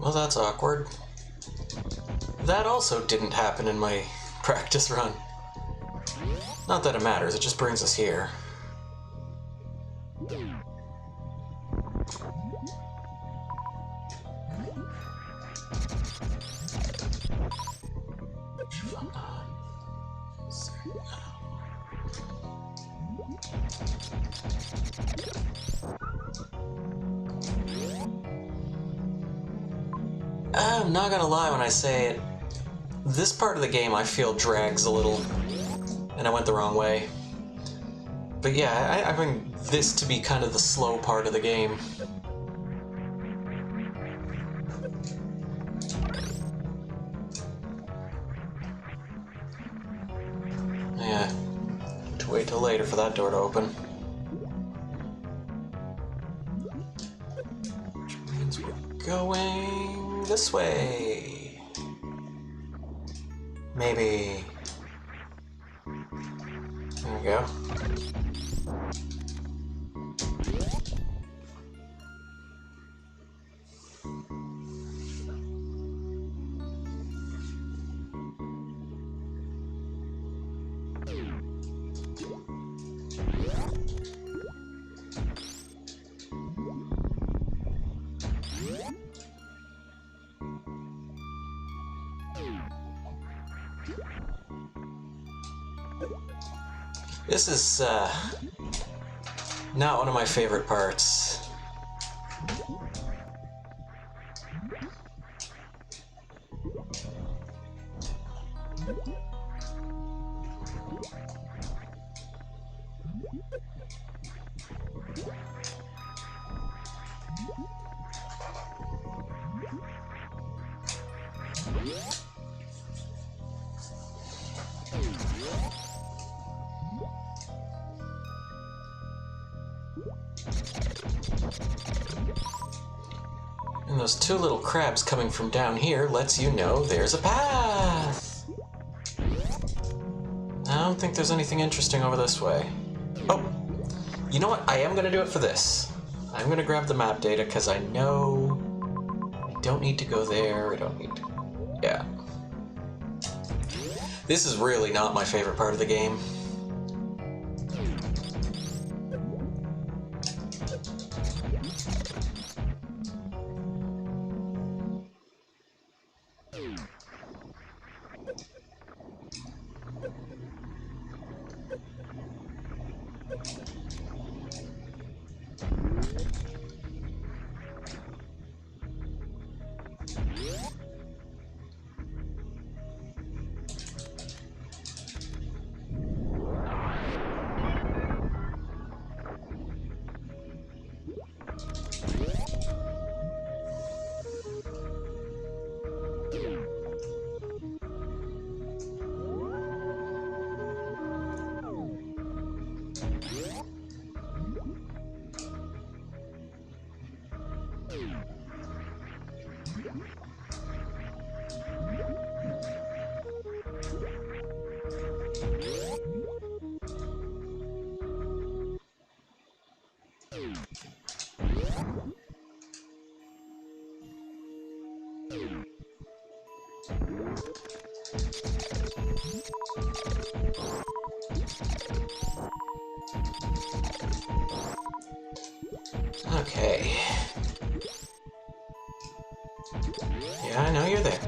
Well, that's awkward. That also didn't happen in my practice run. Not that it matters, it just brings us here. I'm not gonna lie when I say it, this part of the game I feel drags a little, and I went the wrong way. But yeah, I find this to be kind of the slow part of the game. Yeah, to wait till later for that door to open. Which means we're going this way. Maybe. There we go. This is not one of my favorite parts. And those two little crabs coming from down here lets you know there's a path. I don't think there's anything interesting over this way. Oh, you know what? I am gonna do it for this. I'm gonna grab the map data because I know I don't need to go there. I don't need to. Yeah. This is really not my favorite part of the game. Okay. Yeah, I know you're there.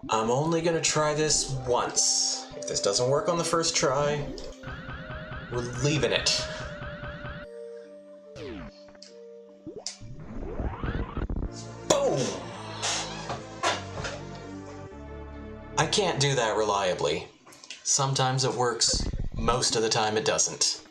I'm only gonna try this once. If this doesn't work on the first try, we're leaving it. Boom! I can't do that reliably. Sometimes it works, most of the time it doesn't.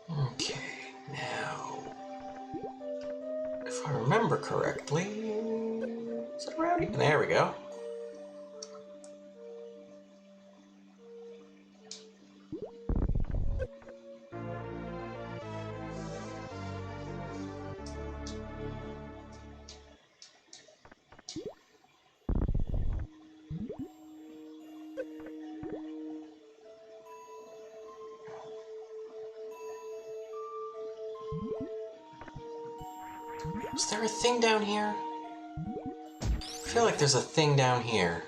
Okay, now, if I remember correctly, is it around here? There we go. Is there a thing down here? I feel like there's a thing down here.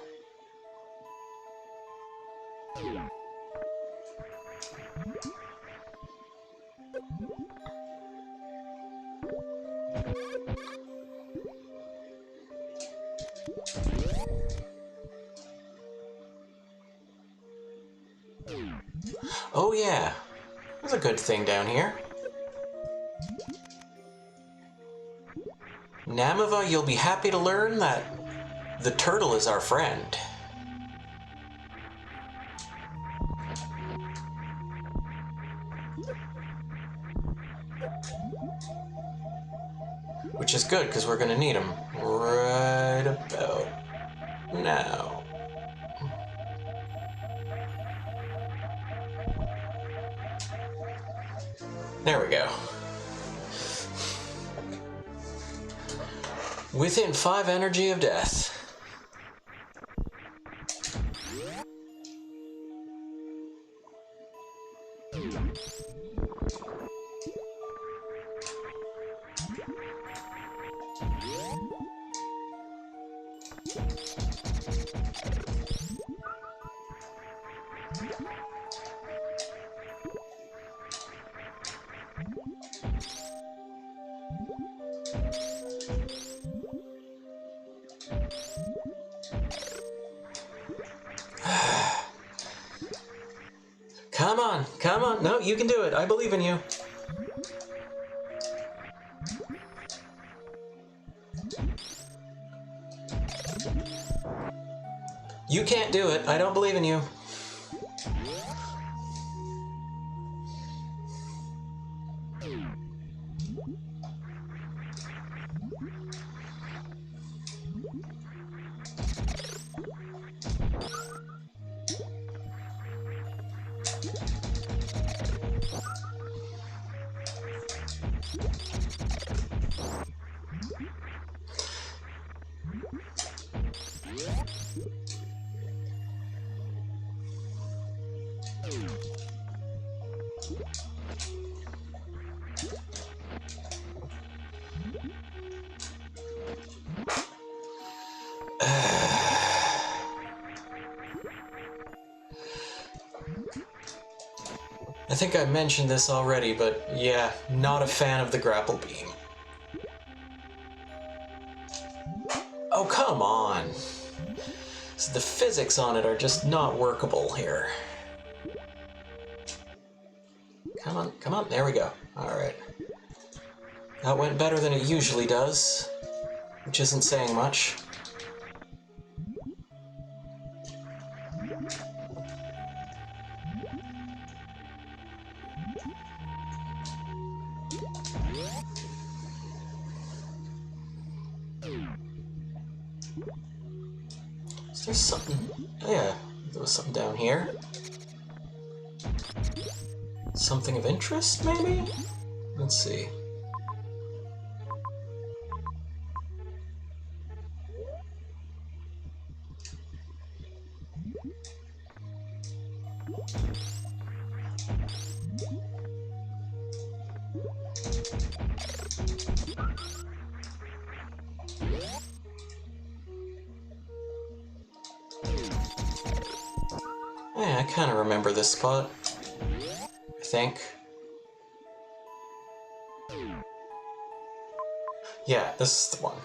Oh yeah, there's a good thing down here. Namava, you'll be happy to learn that the turtle is our friend. Which is good, because we're going to need him right about now. There we go. Within 5 energy of death. Come on, come on. No, you can do it. I believe in you. You can't do it. I don't believe in you. I think I mentioned this already, but yeah, not a fan of the grapple beam. Oh, come on! So the physics on it are just not workable here. Come on, there we go. Alright. That went better than it usually does, which isn't saying much. Is there something? Oh yeah, there was something down here. Something of interest, maybe? Let's see. Yeah, I kind of remember this spot. I think. Yeah, this is the one.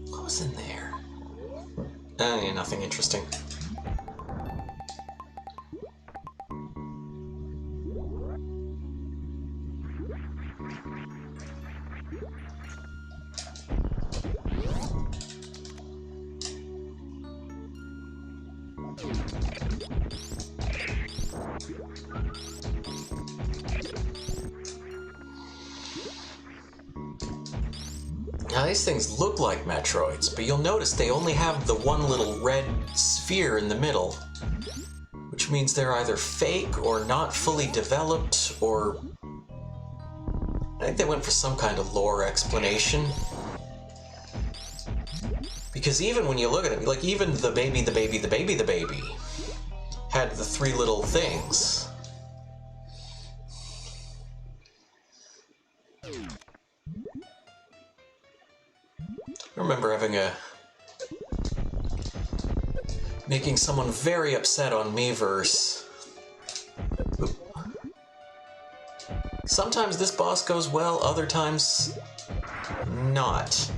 What was in there? Yeah, nothing interesting. Now these things look like Metroids, but you'll notice they only have the one little red sphere in the middle, which means they're either fake or not fully developed, or I think they went for some kind of lore explanation. Because even when you look at it, like even the baby had the three little things. I remember making someone very upset on Miiverse. Oop. Sometimes this boss goes well, other times not.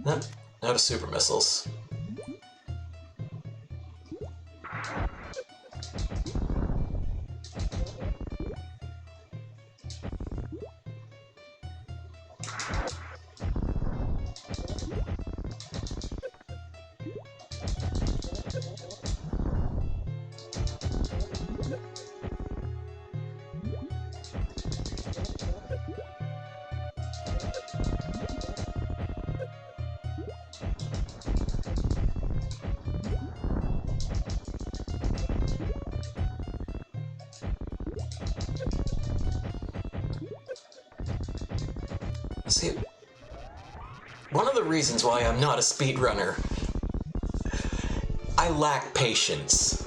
Nope, out of super missiles. See, one of the reasons why I'm not a speedrunner, I lack patience.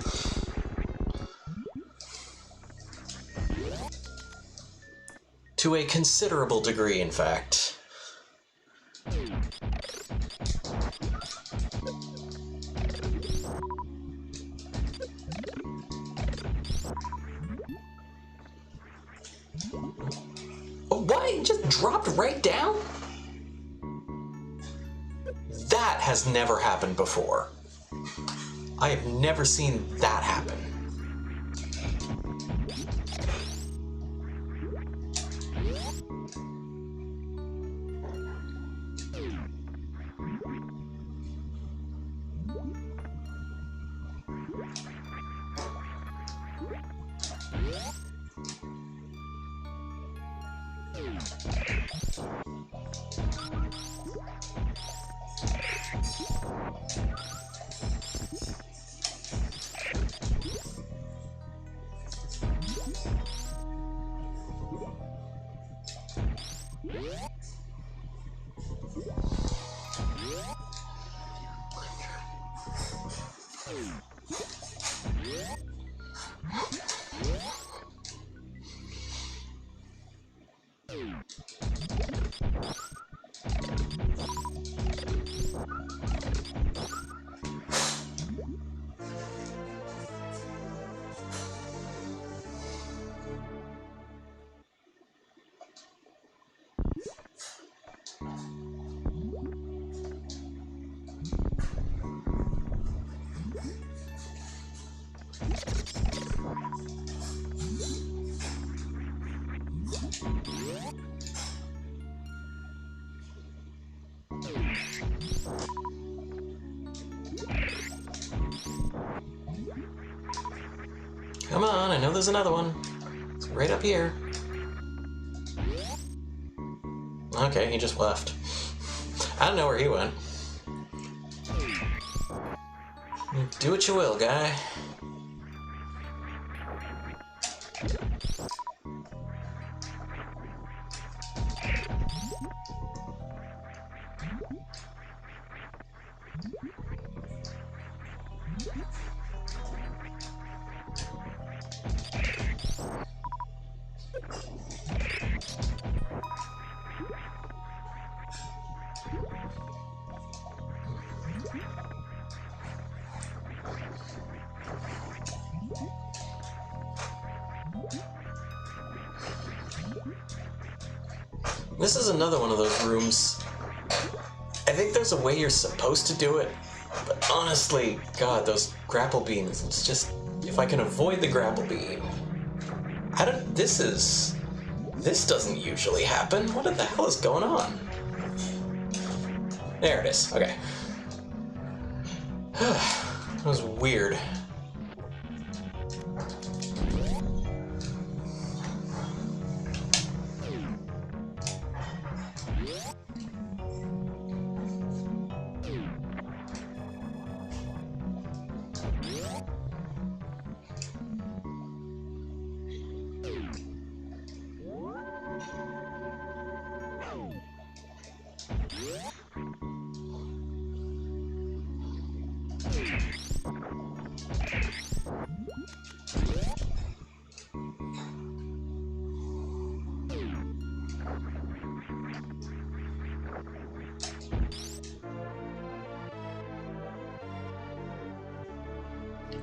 To a considerable degree, in fact. Oh, what? It just dropped right down? That has never happened before. I have never seen that happen. Come on, I know there's another one. It's right up here. Okay, he just left. I don't know where he went. Do what you will, guy. This is another one of those rooms. I think there's a way you're supposed to do it, but honestly, God, those grapple beams, it's just, if I can avoid the grapple beam. This doesn't usually happen. What the hell is going on? There it is, okay. That was weird.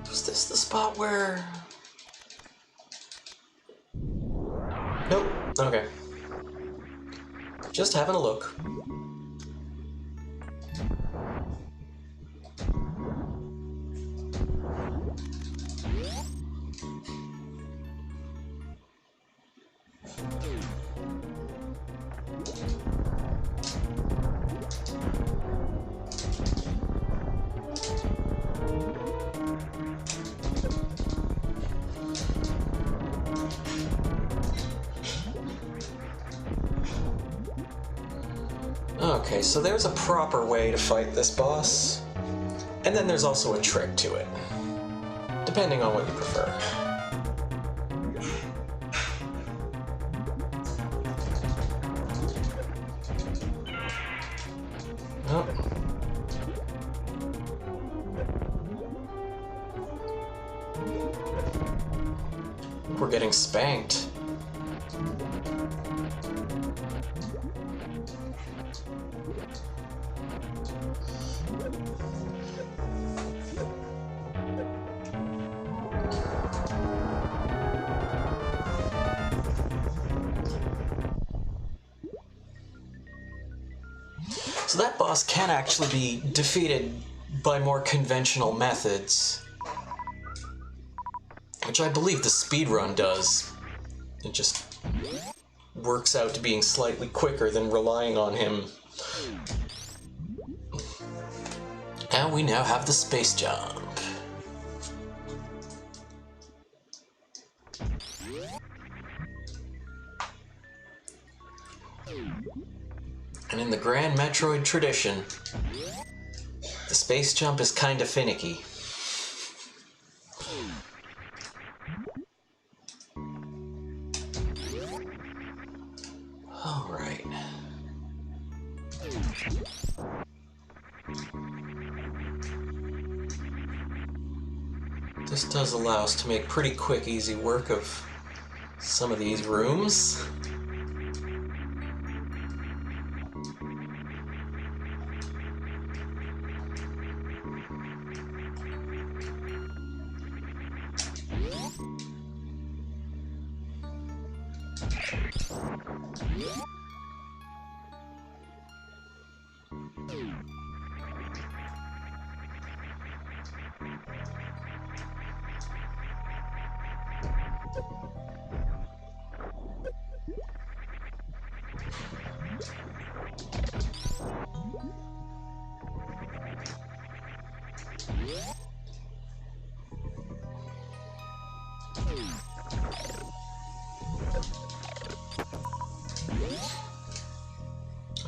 Was this the spot where... Nope. Okay. Just having a look. Okay, so there's a proper way to fight this boss, and then there's also a trick to it, depending on what you prefer. Oh. We're getting spanked. So that boss can actually be defeated by more conventional methods, which I believe the speedrun does. It just works out to being slightly quicker than relying on him. And we now have the space jump. And in the Grand Metroid tradition, the space jump is kinda finicky. Alright. This does allow us to make pretty quick, easy work of some of these rooms.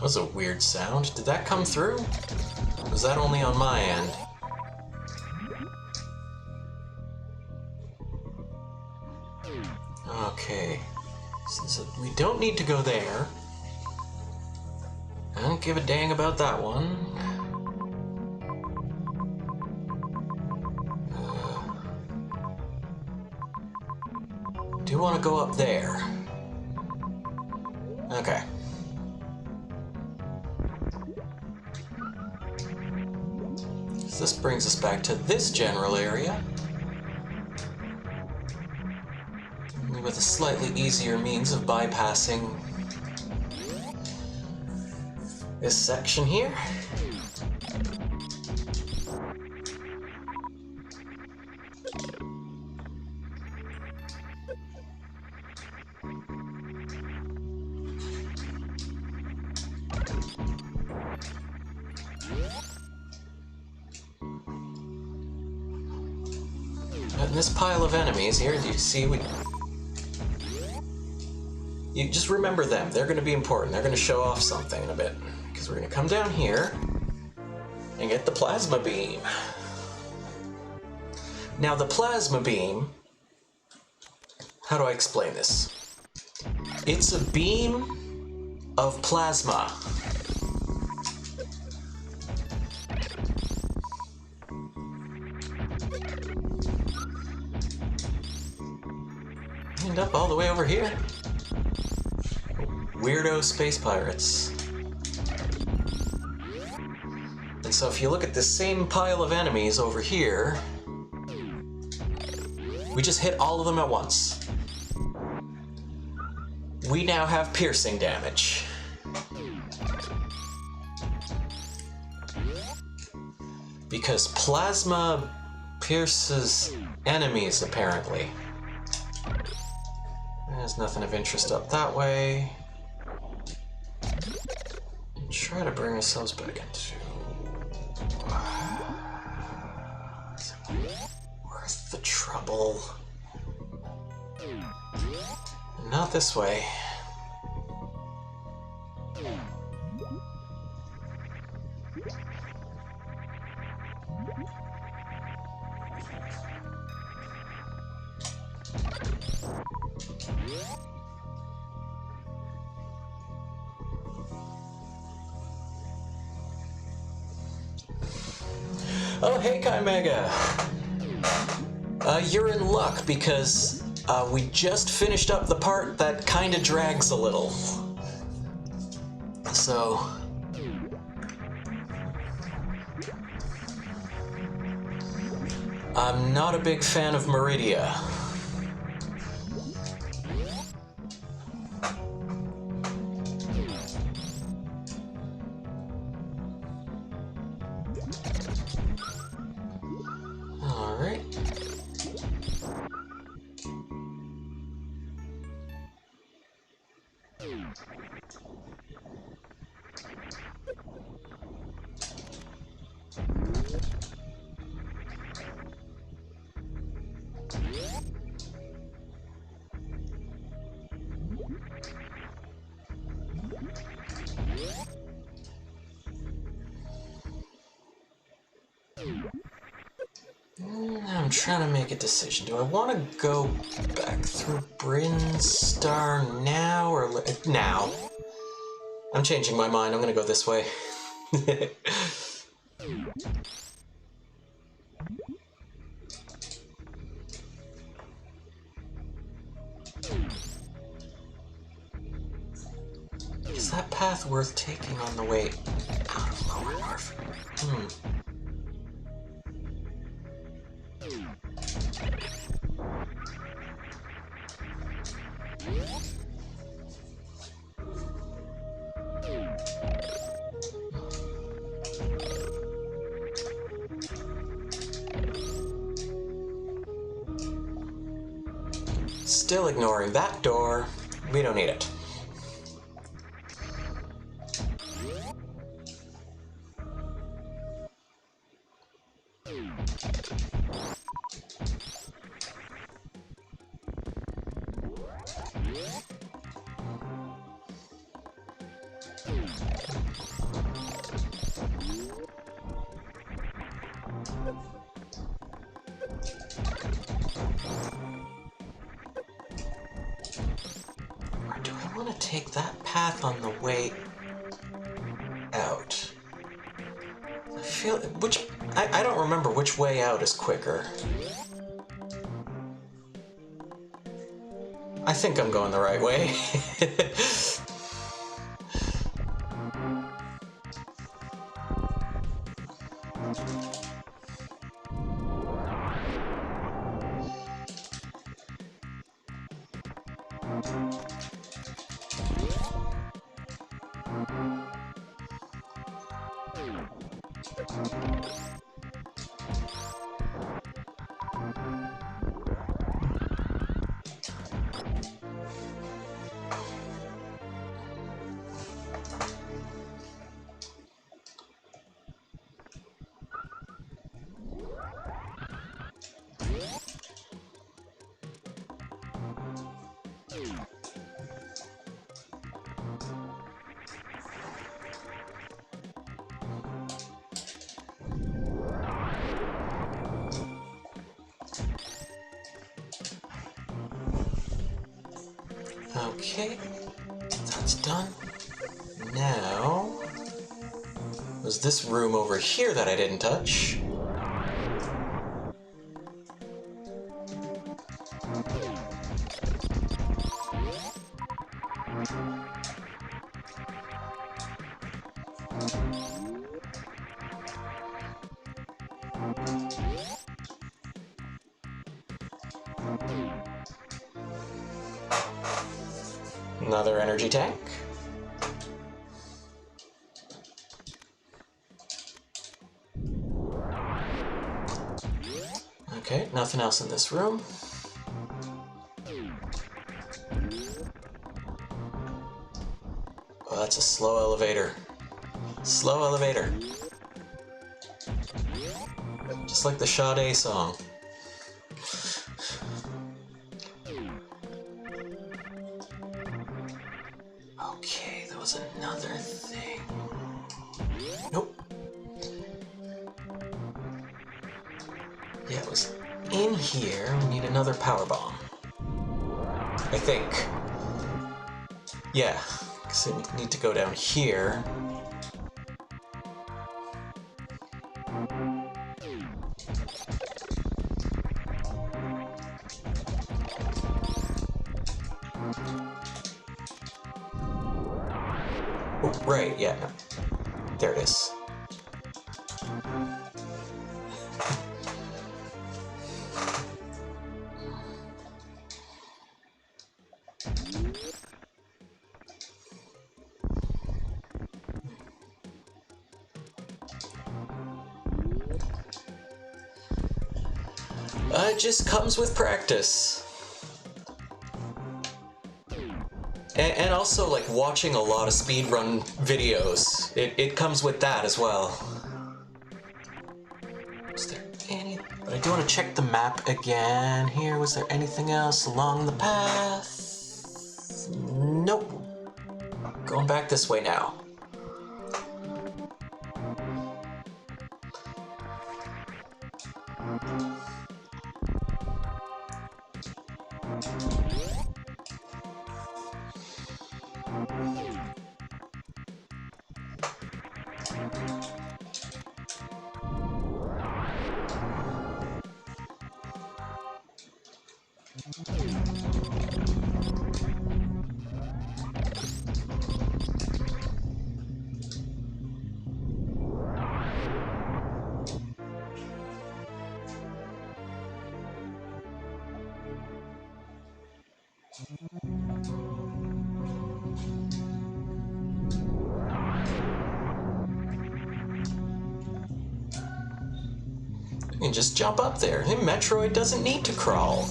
was a weird sound. Did that come through? Or was that only on my end? Okay. So we don't need to go there. I don't give a dang about that one. Do want to go up there. Okay. So this brings us back to this general area. With a slightly easier means of bypassing this section here. And this pile of enemies here, do you see? You just remember them. They're going to be important. They're going to show off something in a bit. Because we're going to come down here and get the plasma beam. Now the plasma beam, how do I explain this? It's a beam of plasma. End up all the way over here. Weirdo space pirates. And so if you look at this same pile of enemies over here, we just hit all of them at once. We now have piercing damage. Because plasma pierces enemies, apparently. There's nothing of interest up that way. Try to bring ourselves back into... Is it worth the trouble? Not this way. Oh, hey, Chimega! You're in luck because we just finished up the part that kinda drags a little. So... I'm not a big fan of Meridia. Alright. I'm trying to make a decision. Do I want to go back through Brinstar now or now? I'm changing my mind. I'm going to go this way. Is that path worth taking on the way out of Lower North? Still ignoring that door. We don't need it. Or do I want to take that path on the way out? I feel... I don't remember which way out is quicker. I think I'm going the right way. Okay, that's done. Now, was this room over here that I didn't touch? Another energy tank. Okay, nothing else in this room. Oh, that's a slow elevator. Slow elevator. Just like the Sade song. Okay, there was another thing. Nope. Yeah, it was in here. We need another power bomb. I think. Yeah, because I need to go down here. Oh, right, yeah, no. There it is. It just comes with practice. And also, like, watching a lot of speedrun videos. It comes with that as well. Was there any... But I do want to check the map again here. Was there anything else along the path? Nope. Going back this way now. You can just jump up there. Hey, Metroid doesn't need to crawl.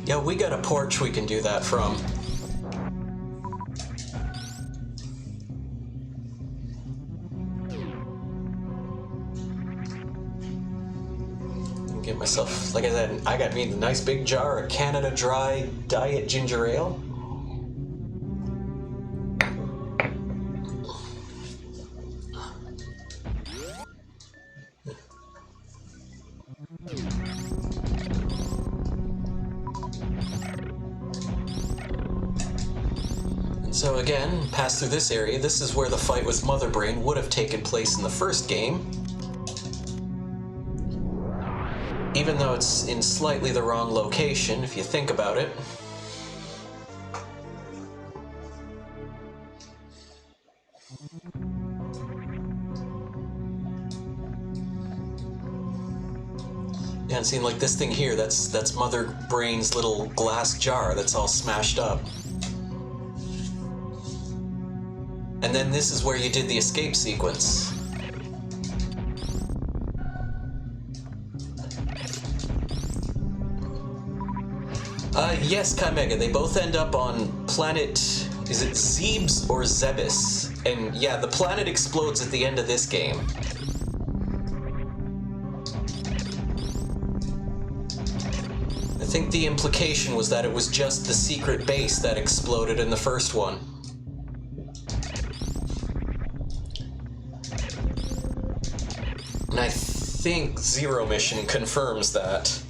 Yeah, we got a porch we can do that from. Get myself, like I said, I got me the nice big jar of Canada Dry Diet Ginger Ale. So again, pass through this area. This is where the fight with Mother Brain would have taken place in the first game. Even though it's in slightly the wrong location, if you think about it. Yeah, and seeing like this thing here, that's Mother Brain's little glass jar that's all smashed up. And then this is where you did the escape sequence. Yes, Chimega, they both end up on planet, is it Zebes or Zebes? And yeah, the planet explodes at the end of this game. I think the implication was that it was just the secret base that exploded in the first one. And I think Zero Mission confirms that.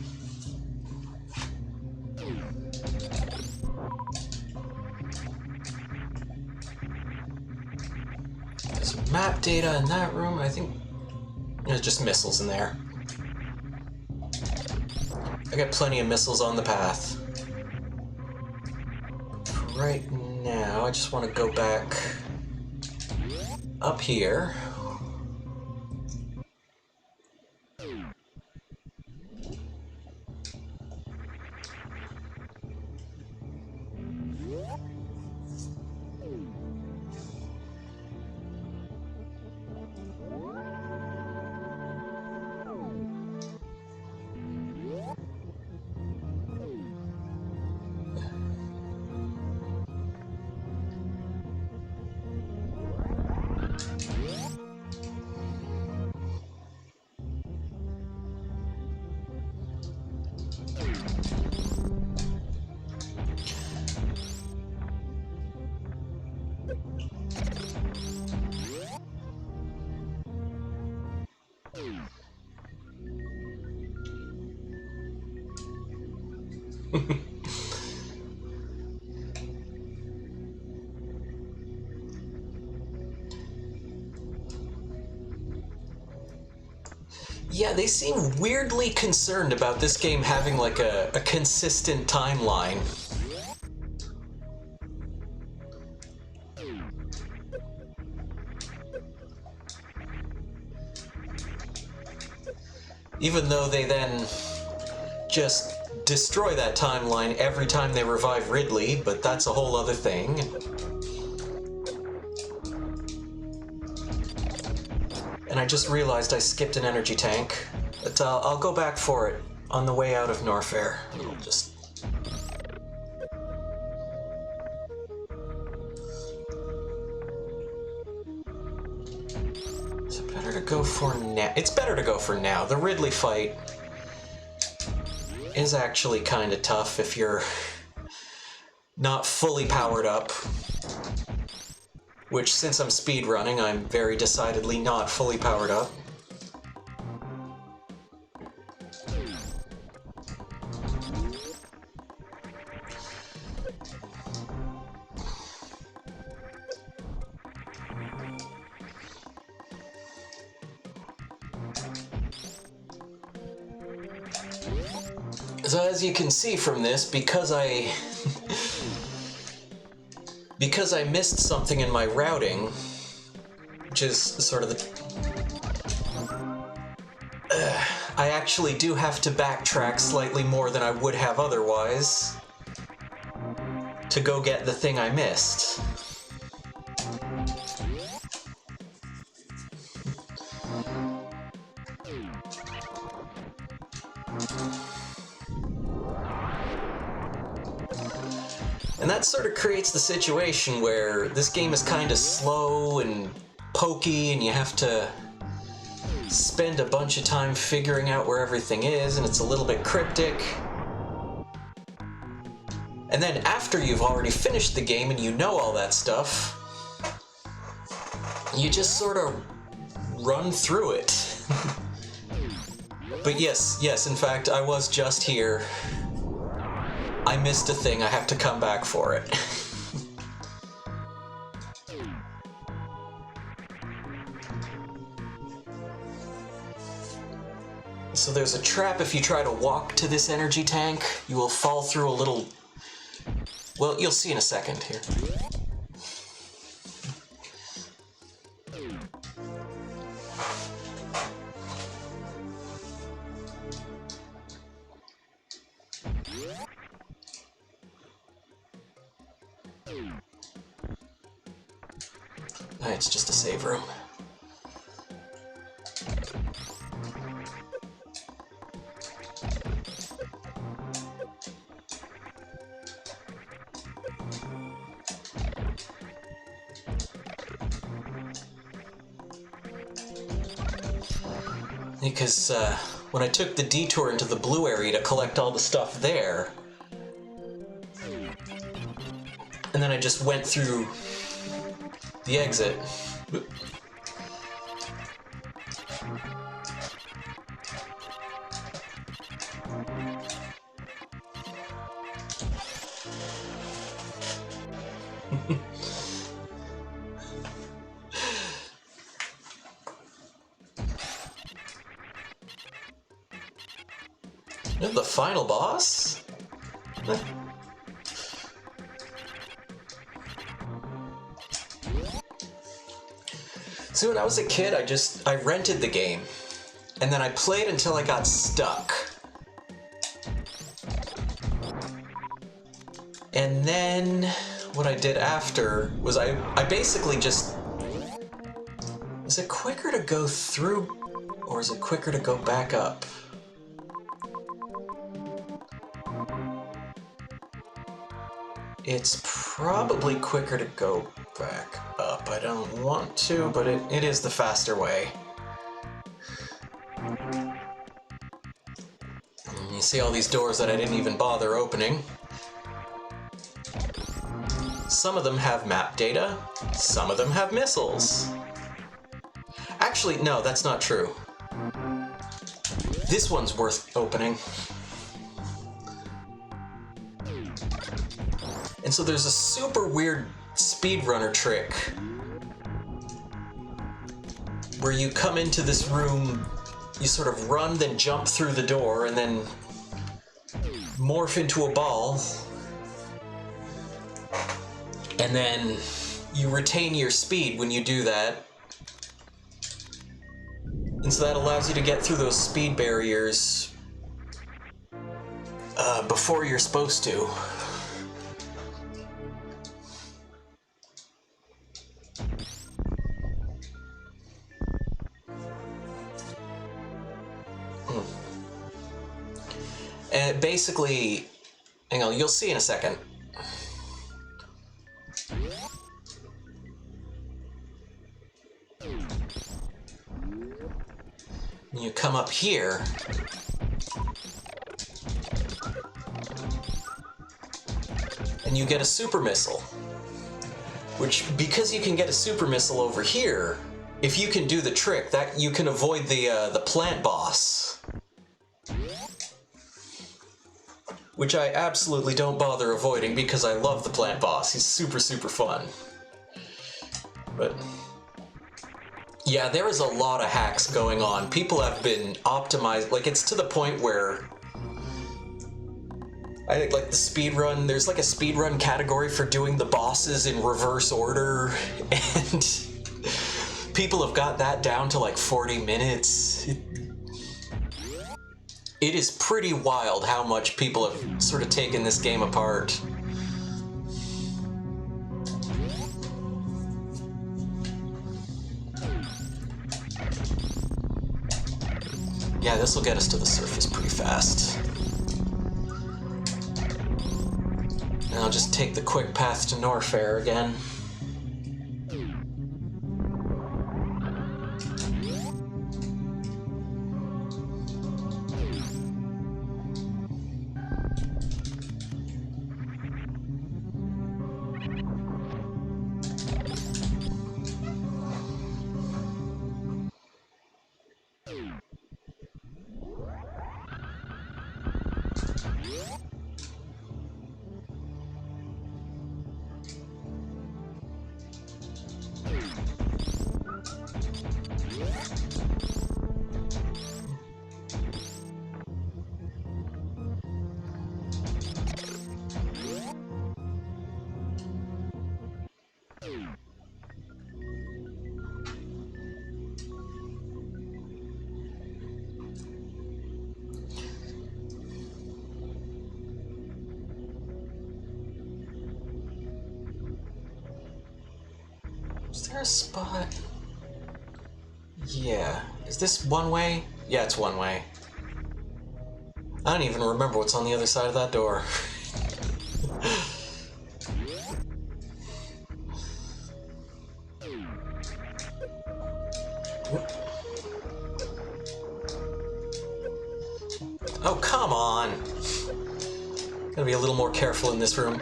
There's map data in that room. I think there's just missiles in there. I got plenty of missiles on the path. Right now, I just want to go back up here. Yeah, they seem weirdly concerned about this game having like a consistent timeline. Even though they then just destroy that timeline every time they revive Ridley, but that's a whole other thing. And I just realized I skipped an energy tank, but I'll go back for it on the way out of Norfair. It'll just... Is it better to go for now? It's better to go for now. The Ridley fight is actually kind of tough if you're not fully powered up. Which, since I'm speedrunning, I'm very decidedly not fully powered up. So as you can see from this, because I missed something in my routing, which is sort of the... I actually do have to backtrack slightly more than I would have otherwise to go get the thing I missed. And that sort of creates the situation where this game is kind of slow and pokey, and you have to spend a bunch of time figuring out where everything is, and it's a little bit cryptic. And then after you've already finished the game and you know all that stuff, you just sort of run through it. But yes, in fact, I was just here. I missed a thing, I have to come back for it. So there's a trap if you try to walk to this energy tank. You will fall through a little... Well, you'll see in a second here. It's just a save room. Because when I took the detour into the blue area to collect all the stuff there, and then I just went through the exit. The final boss? See, when I was a kid, I rented the game, and then I played until I got stuck. And then what I did after was I basically just... Is it quicker to go through, or is it quicker to go back up? It's probably quicker to go back up. I don't want to, but it is the faster way. And you see all these doors that I didn't even bother opening. Some of them have map data, some of them have missiles. Actually, no, that's not true. This one's worth opening. And so there's a super weird speedrunner trick where you come into this room, you sort of run, then jump through the door, and then morph into a ball. And then you retain your speed when you do that. And so that allows you to get through those speed barriers before you're supposed to. And basically, hang on, you'll see in a second. You come up here, and you get a super missile. Which, because you can get a super missile over here, if you can do the trick, that you can avoid the plant boss. Which I absolutely don't bother avoiding because I love the plant boss. He's super, super fun. But yeah, there is a lot of hacks going on. People have been optimized, like it's to the point where I think like the speedrun, there's like a speedrun category for doing the bosses in reverse order, and people have got that down to like 40 minutes. It is pretty wild how much people have sort of taken this game apart. Yeah, this will get us to the surface pretty fast. And I'll just take the quick path to Norfair again. Is there a spot? Yeah. Is this one way? Yeah, it's one way. I don't even remember what's on the other side of that door. Oh, come on! Gotta be a little more careful in this room.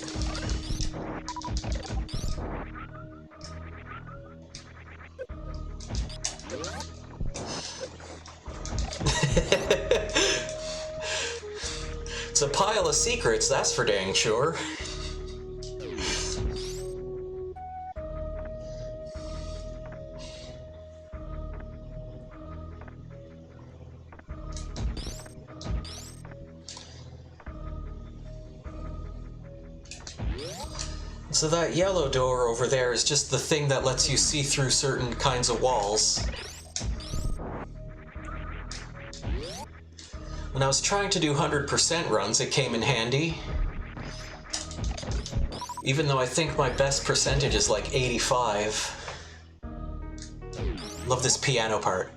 It's a pile of secrets, that's for dang sure. So that yellow door over there is just the thing that lets you see through certain kinds of walls. When I was trying to do 100% runs, it came in handy. Even though I think my best percentage is like 85. Love this piano part.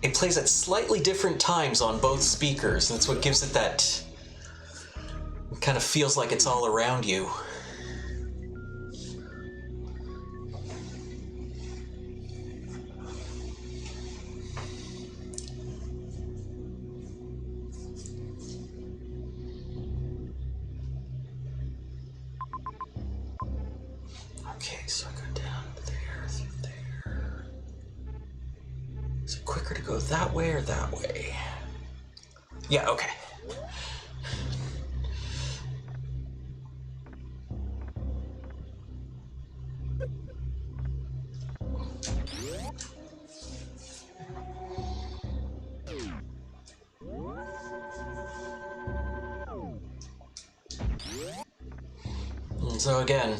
It plays at slightly different times on both speakers. That's what gives it that... It kind of feels like it's all around you. Okay, so I go down there, through there. Is it quicker to go that way or that way? Yeah, okay. And so again,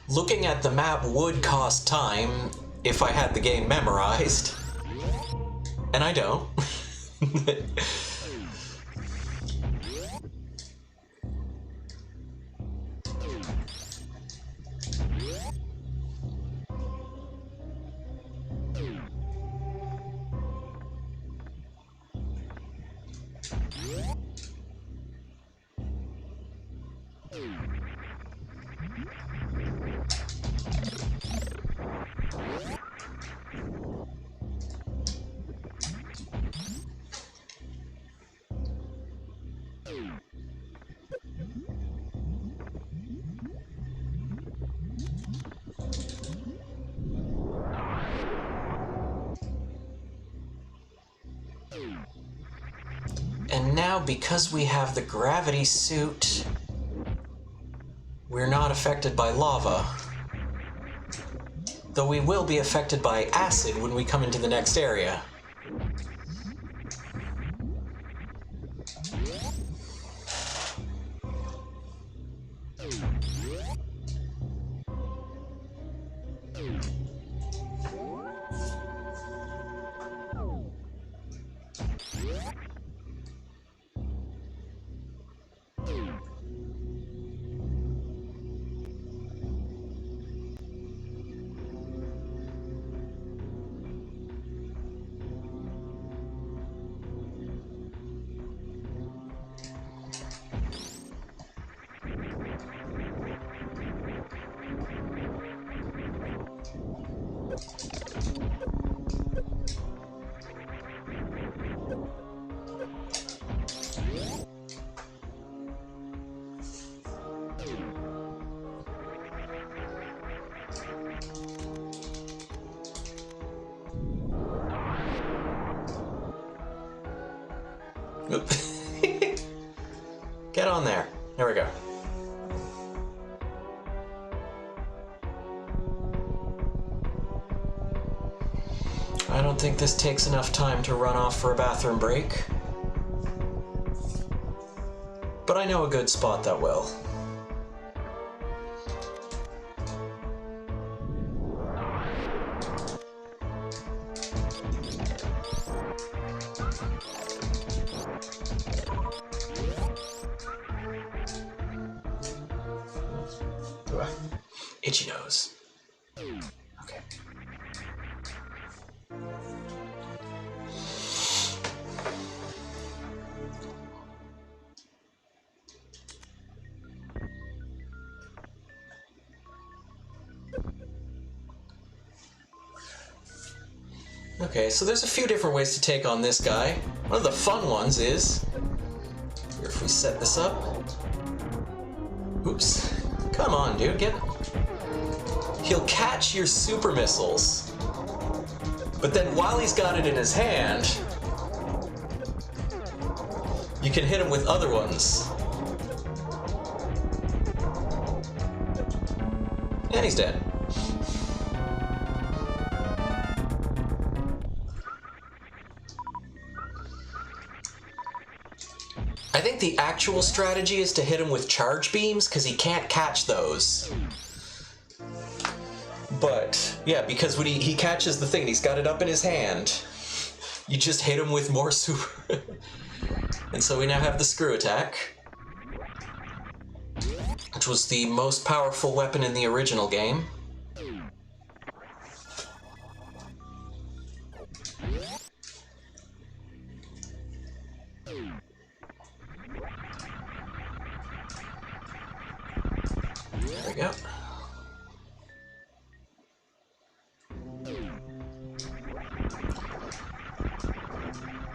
looking at the map would cost time if I had the game memorized. And I don't. And now, because we have the gravity suit, we're not affected by lava. Though we will be affected by acid when we come into the next area. Oop. Get on there. There we go. I don't think this takes enough time to run off for a bathroom break. But I know a good spot that will. Itchy nose. Okay. Okay, so there's a few different ways to take on this guy. One of the fun ones is, if we set this up. Oops. Come on, dude, get... He'll catch your super missiles, but then while he's got it in his hand, you can hit him with other ones. And he's dead. I think the actual strategy is to hit him with charge beams, because he can't catch those. But, yeah, because when he catches the thing, he's got it up in his hand, you just hit him with more super... And so we now have the screw attack, which was the most powerful weapon in the original game. There we go.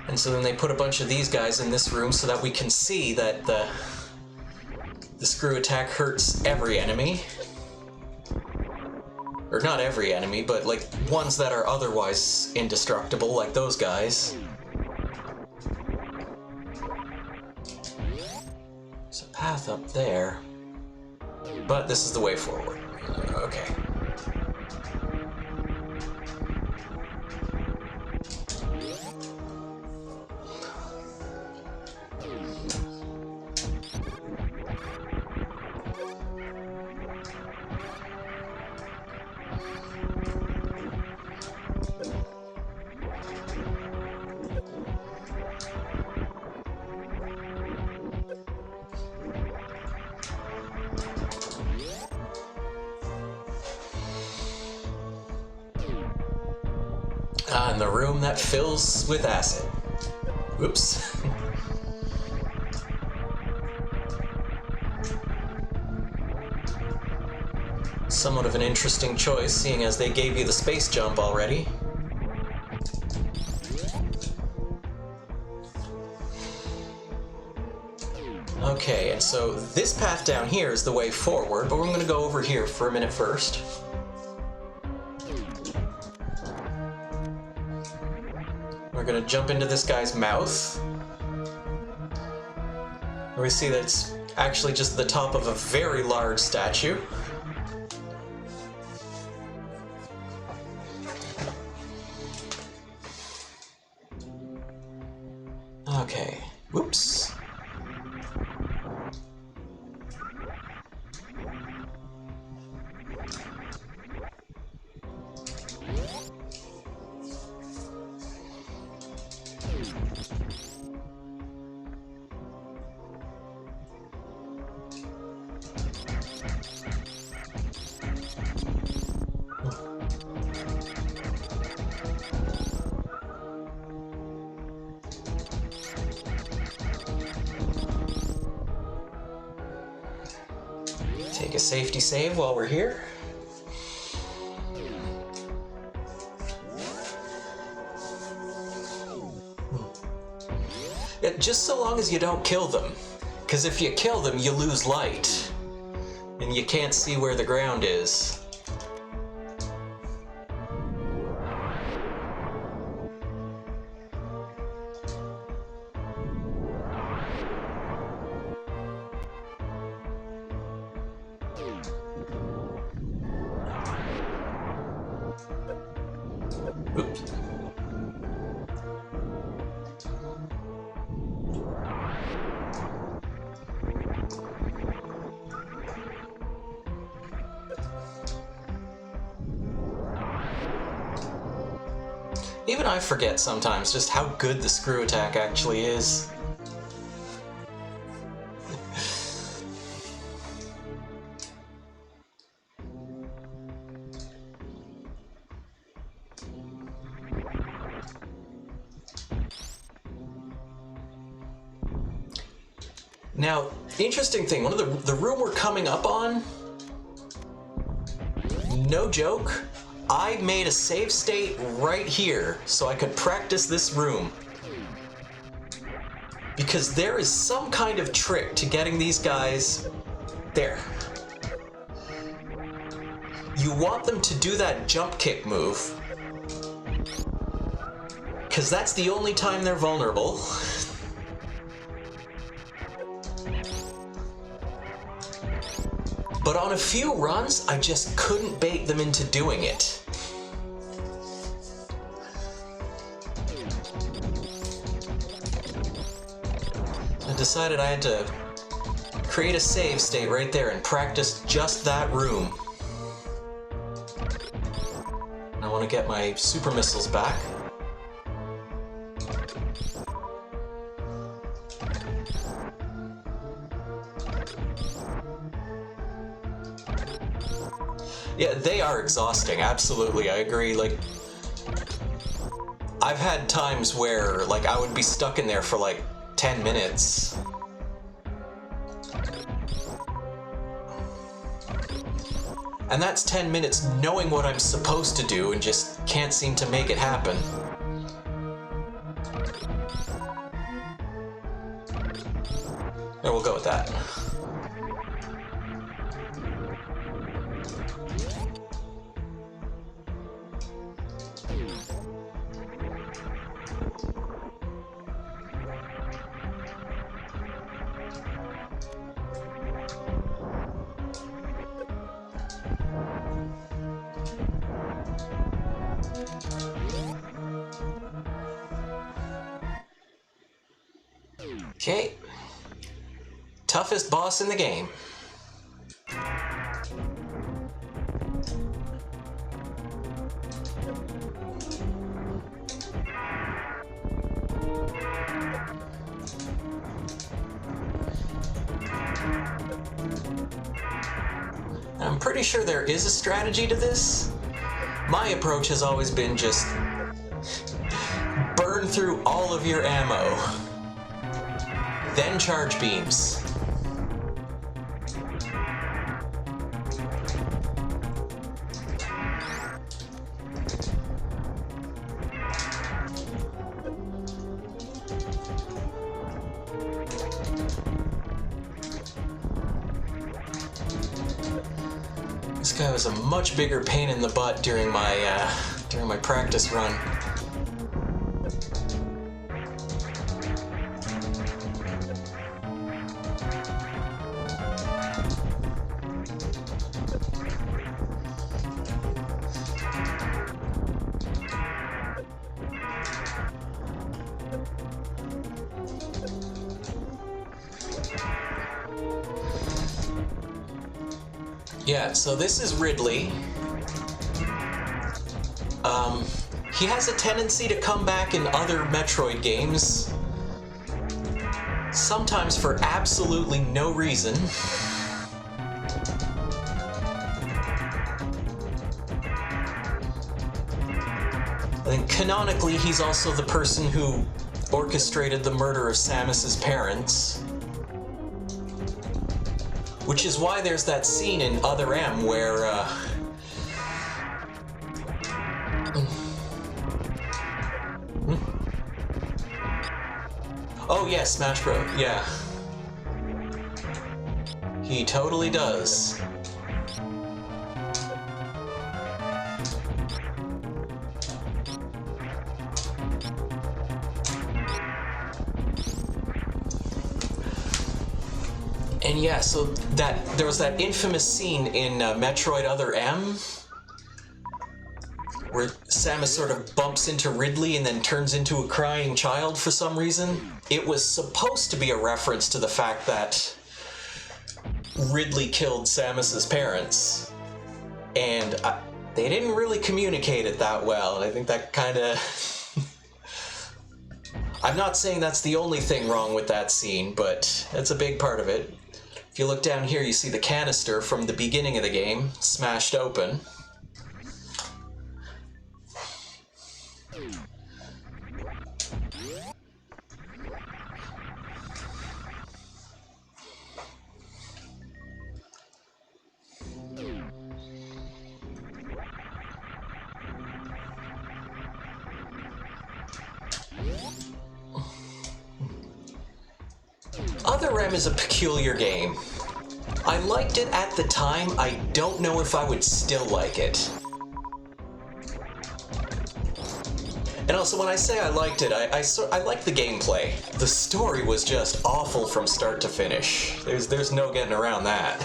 And so then they put a bunch of these guys in this room so that we can see that the screw attack hurts every enemy. Or not every enemy, but like ones that are otherwise indestructible, like those guys. There's a path up there. But this is the way forward. Okay. In the room that fills with acid. Oops. Somewhat of an interesting choice, seeing as they gave you the space jump already. Okay, and so this path down here is the way forward, but we're going to go over here for a minute first. We're going to jump into this guy's mouth. We see that it's actually just the top of a very large statue. Okay, whoops. Take a safety save while we're here. Just so long as you don't kill them. Because if you kill them, you lose light. And you can't see where the ground is. Oops. Even I forget sometimes just how good the screw attack actually is. Now, interesting thing, one of the room we're coming up on, no joke, I made a save state right here so I could practice this room. Because there is some kind of trick to getting these guys there. You want them to do that jump kick move, because that's the only time they're vulnerable. But on a few runs, I just couldn't bait them into doing it. I decided I had to create a save state right there and practice just that room. I want to get my super missiles back. Yeah, they are exhausting, absolutely, I agree. Like, I've had times where, like, I would be stuck in there for, like, 10 minutes. And that's 10 minutes knowing what I'm supposed to do and just can't seem to make it happen. Yeah, we'll go with that. Okay. Toughest boss in the game. I'm pretty sure there is a strategy to this. My approach has always been just burn through all of your ammo. Then charge beams. This guy was a much bigger pain in the butt during my practice run. Yeah, so this is Ridley. He has a tendency to come back in other Metroid games, sometimes for absolutely no reason. I think canonically he's also the person who orchestrated the murder of Samus's parents. Which is why there's that scene in Other M where, Oh yeah, Smash Bros. Yeah. He totally does. And yeah, so there was that infamous scene in Metroid Other M where Samus sort of bumps into Ridley and then turns into a crying child for some reason. It was supposed to be a reference to the fact that Ridley killed Samus's parents, and they didn't really communicate it that well. And I think that kind of... I'm not saying that's the only thing wrong with that scene, but that's a big part of it. If you look down here, you see the canister from the beginning of the game smashed open. Other M is a peculiar game. I liked it at the time. I don't know if I would still like it. And also, when I say I liked it, I liked the gameplay. The story was just awful from start to finish. There's no getting around that.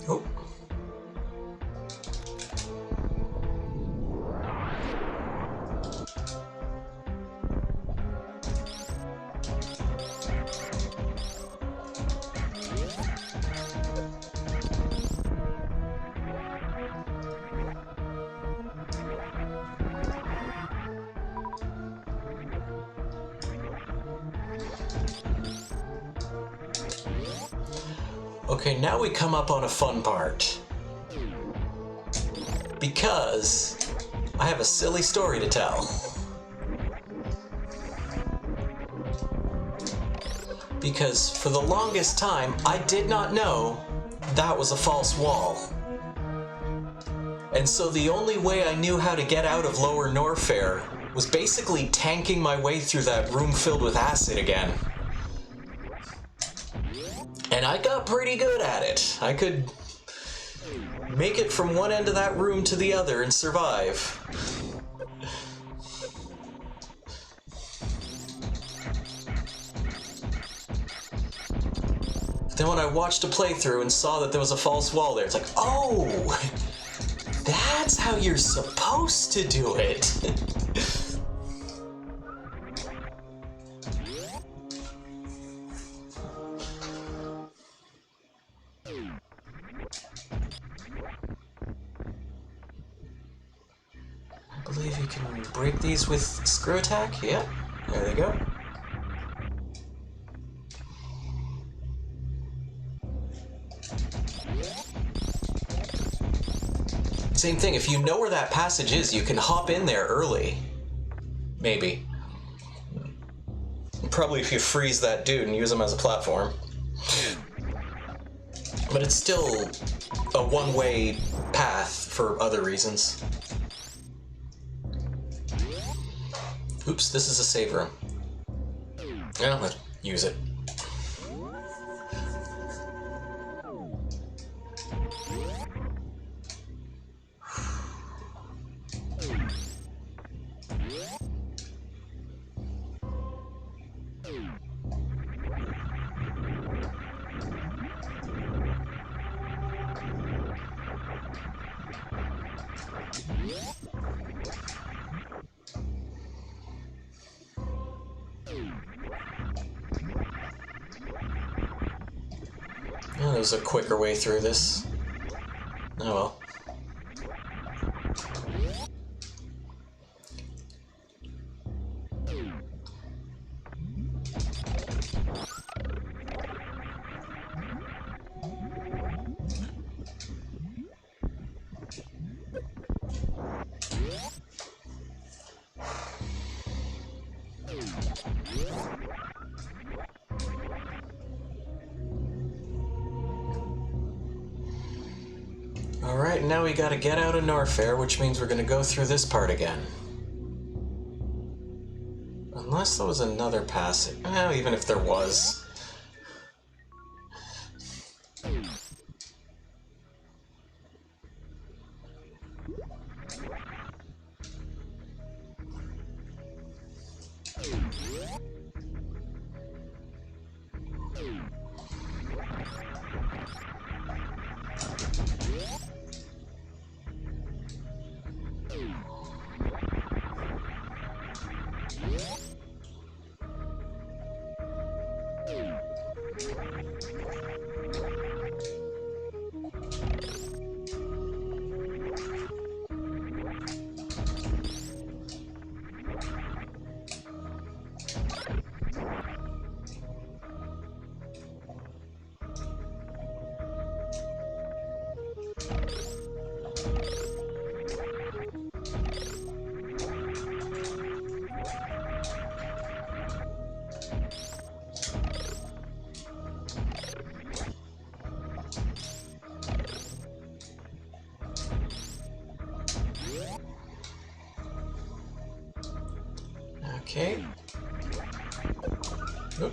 Oh. Okay, now we come up on a fun part. Because I have a silly story to tell. Because for the longest time, I did not know that was a false wall. And so the only way I knew how to get out of Lower Norfair was basically tanking my way through that room filled with acid again. And I got pretty good at it. I could make it from one end of that room to the other and survive. Then when I watched a playthrough and saw that there was a false wall there, it's like, oh, that's how you're supposed to do it. I believe you can break these with screw attack. Yeah, there they go. Same thing, if you know where that passage is, you can hop in there early. Maybe. Probably if you freeze that dude and use him as a platform. But it's still a one-way path for other reasons. Oops, this is a save room. Yeah, let's use it. there was a quicker way through this. Oh well. Alright, now we gotta get out of Norfair, which means we're gonna go through this part again. Unless there was another passage. Well, even if there was. Okay. Oop.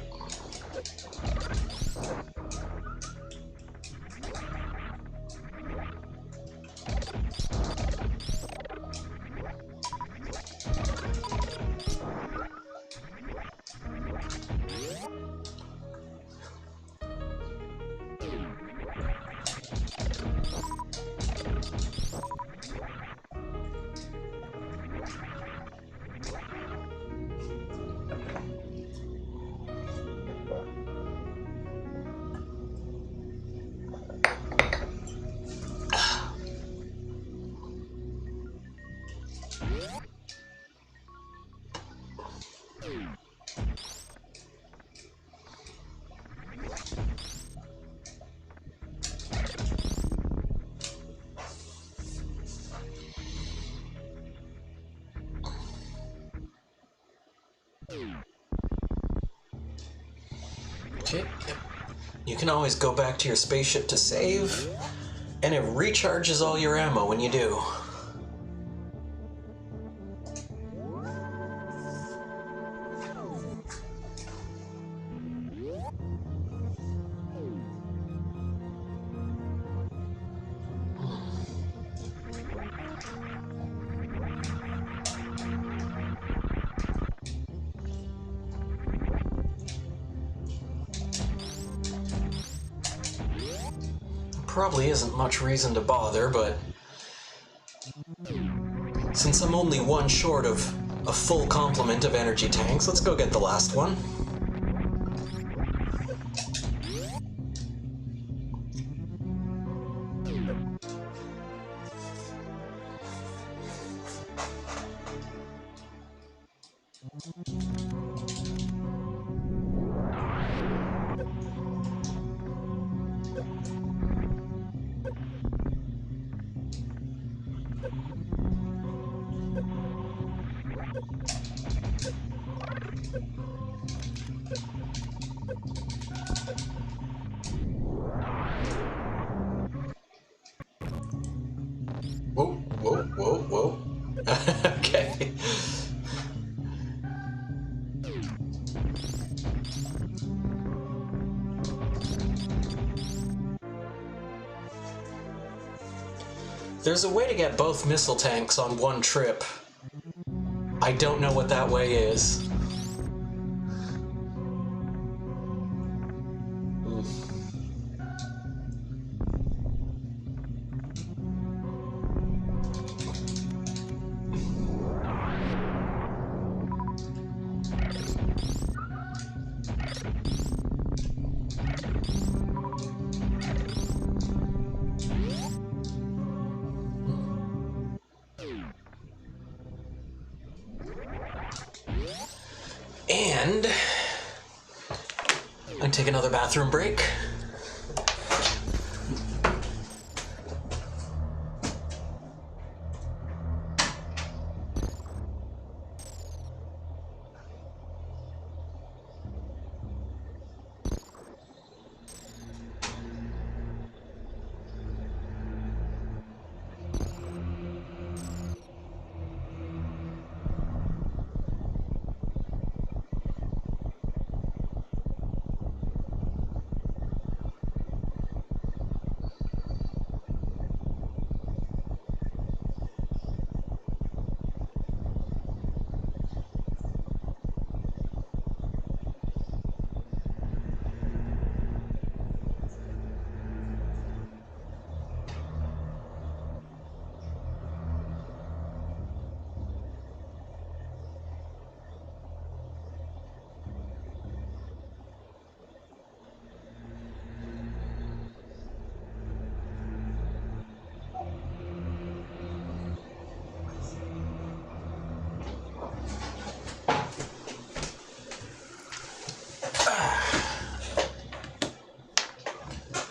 Okay, yep. You can always go back to your spaceship to save, and it recharges all your ammo when you do. Probably isn't much reason to bother, but since I'm only one short of a full complement of energy tanks, let's go get the last one. Whoa, whoa, whoa, whoa. Okay. There's a way to get both missile tanks on one trip. I don't know what that way is. And I take another bathroom break.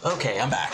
Okay, I'm back.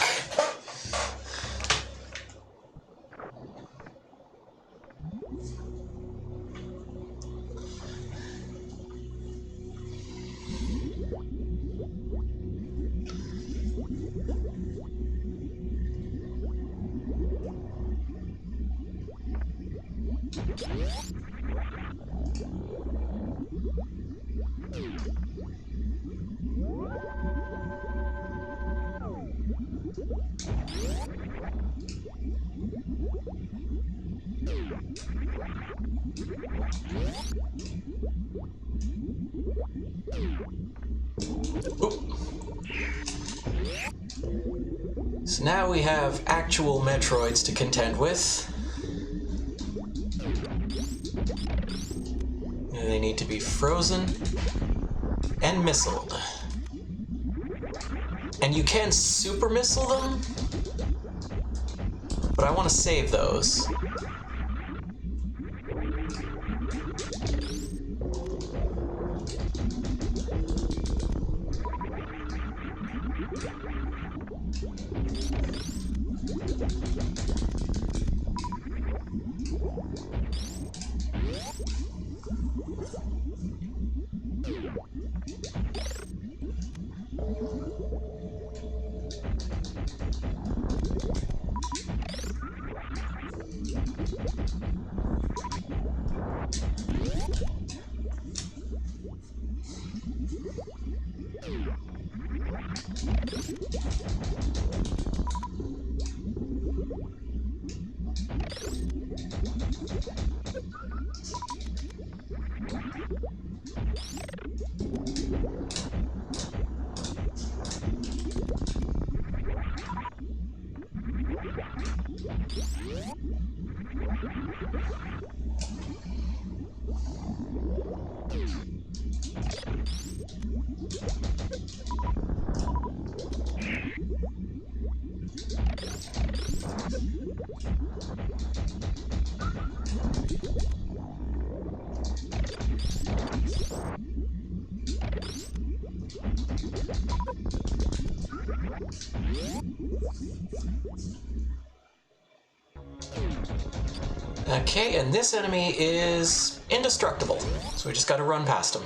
So now we have actual Metroids to contend with. They need to be frozen and missiled. And you can super missile them, but I want to save those. Okay, and this enemy is indestructible, so we just gotta run past him.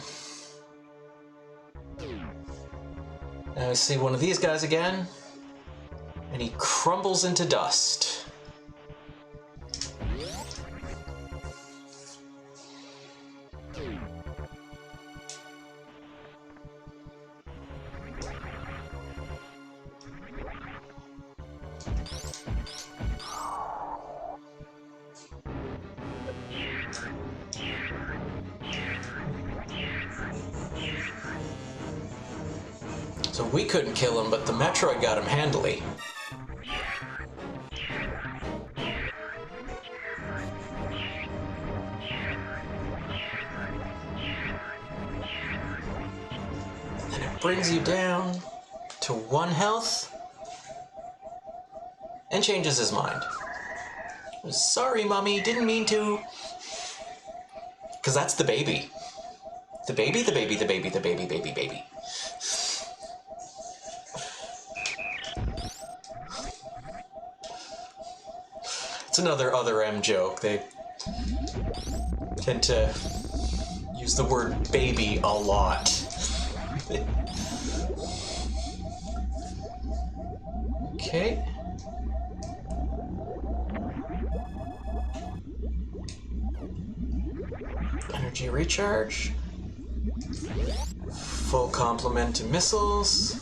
Now we see one of these guys again, and he crumbles into dust. So we couldn't kill him, but the Metroid got him handily. And it brings you down to 1 health and changes his mind. Sorry, Mommy, didn't mean to. Because that's the baby. The baby, the baby, the baby, the baby, baby, baby. It's another Other M joke. They tend to use the word baby a lot. Okay. Energy recharge. Full complement to missiles.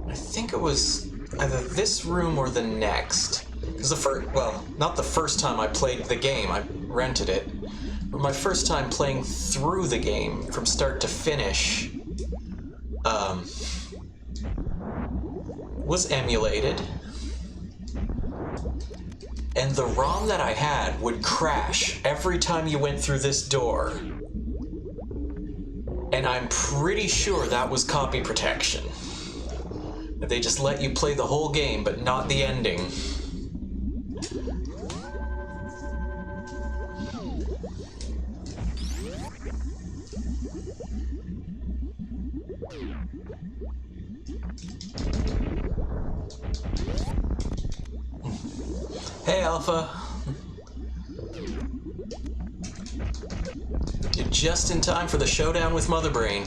I think it was either this room or the next. Because the first, well, not the first time I played the game, I rented it. But my first time playing through the game from start to finish was emulated. And the ROM that I had would crash every time you went through this door. And I'm pretty sure that was copy protection. They just let you play the whole game, but not the ending. Hey, Alpha. You're just in time for the showdown with Mother Brain.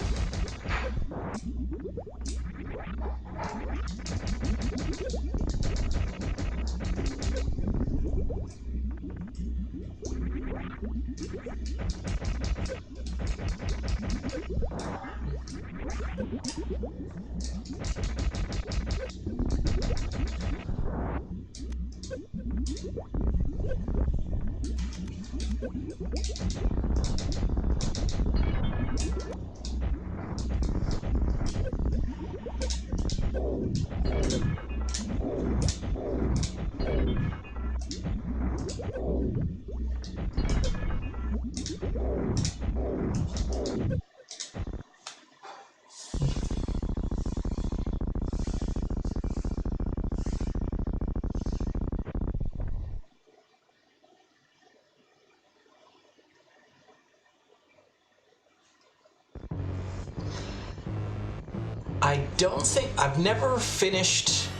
I don't think I've never finished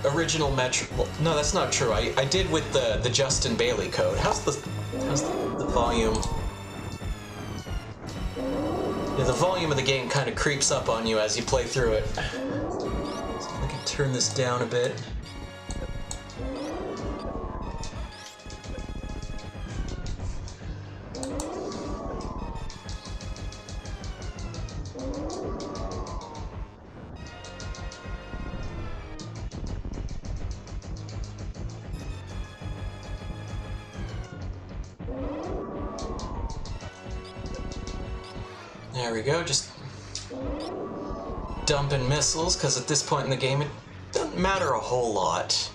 original Metroid. Well, no, that's not true. I did with the Justin Bailey code. How's the volume? Yeah, the volume of the game kind of creeps up on you as you play through it. So I can turn this down a bit. There we go, just dumping missiles, because at this point in the game it doesn't matter a whole lot.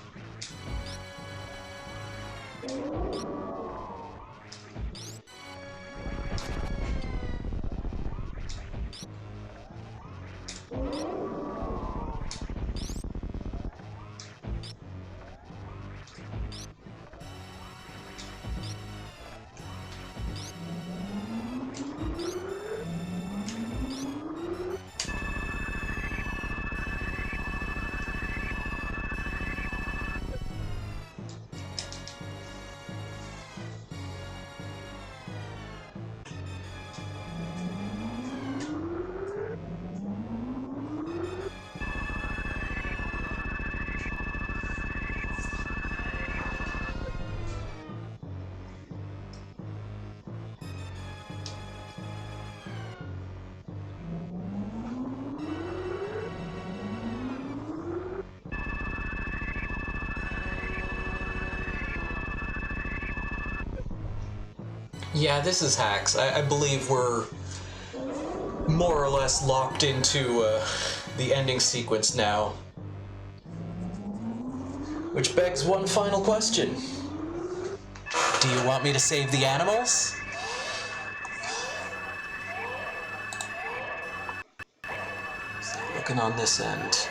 Yeah, this is hacks. I believe we're more or less locked into the ending sequence now. Which begs one final question. Do you want me to save the animals? Looking on this end.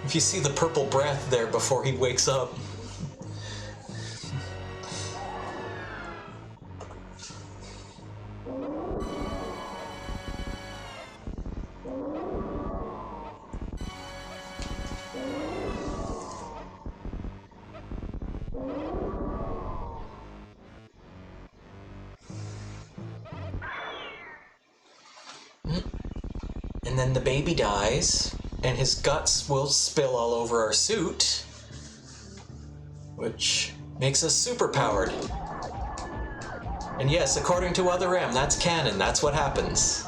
If you see the purple breath there before he wakes up. And then the baby dies, and his guts will spill all over our suit, which makes us superpowered. And yes, according to Other M, that's canon, that's what happens.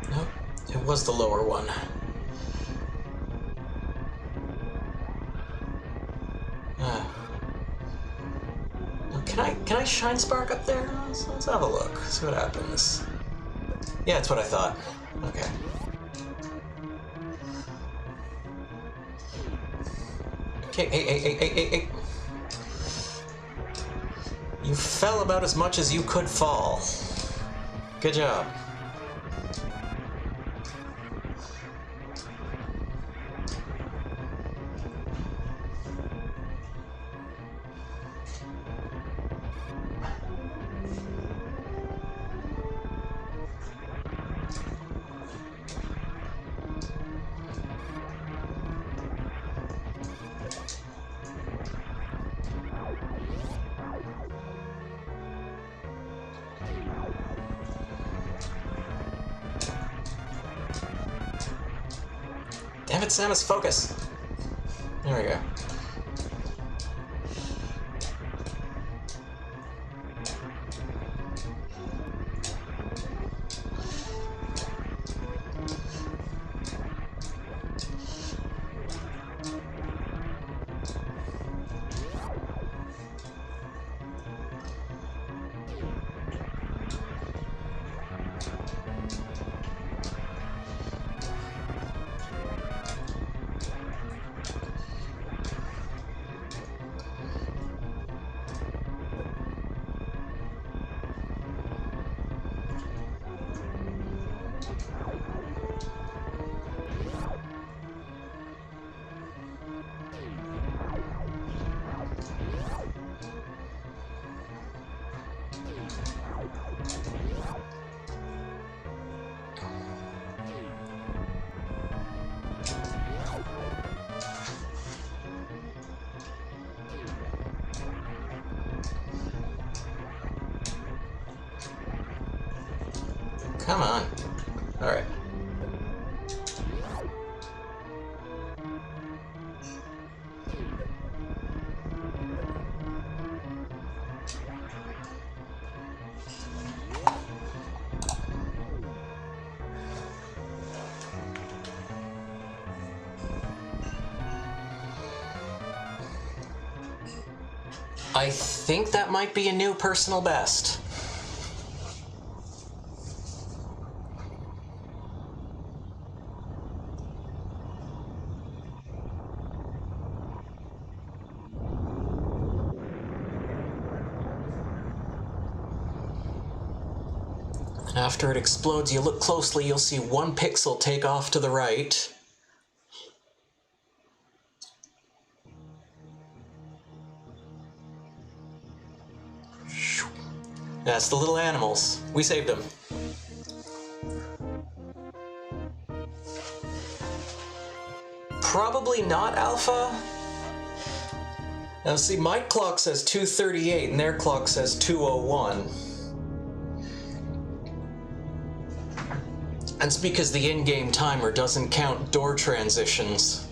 Nope, it was the lower one. Can I shine spark up there? Let's have a look. See what happens. Yeah, that's what I thought. Okay. Okay, hey. You fell about as much as you could fall. Good job. Damn it, Samus, focus! There we go. Come on. Alright. I think that might be a new personal best. After it explodes, you look closely, you'll see one pixel take off to the right. That's the little animals. We saved them. Probably not Alpha. Now see, my clock says 2:38 and their clock says 2:01. That's because the in-game timer doesn't count door transitions.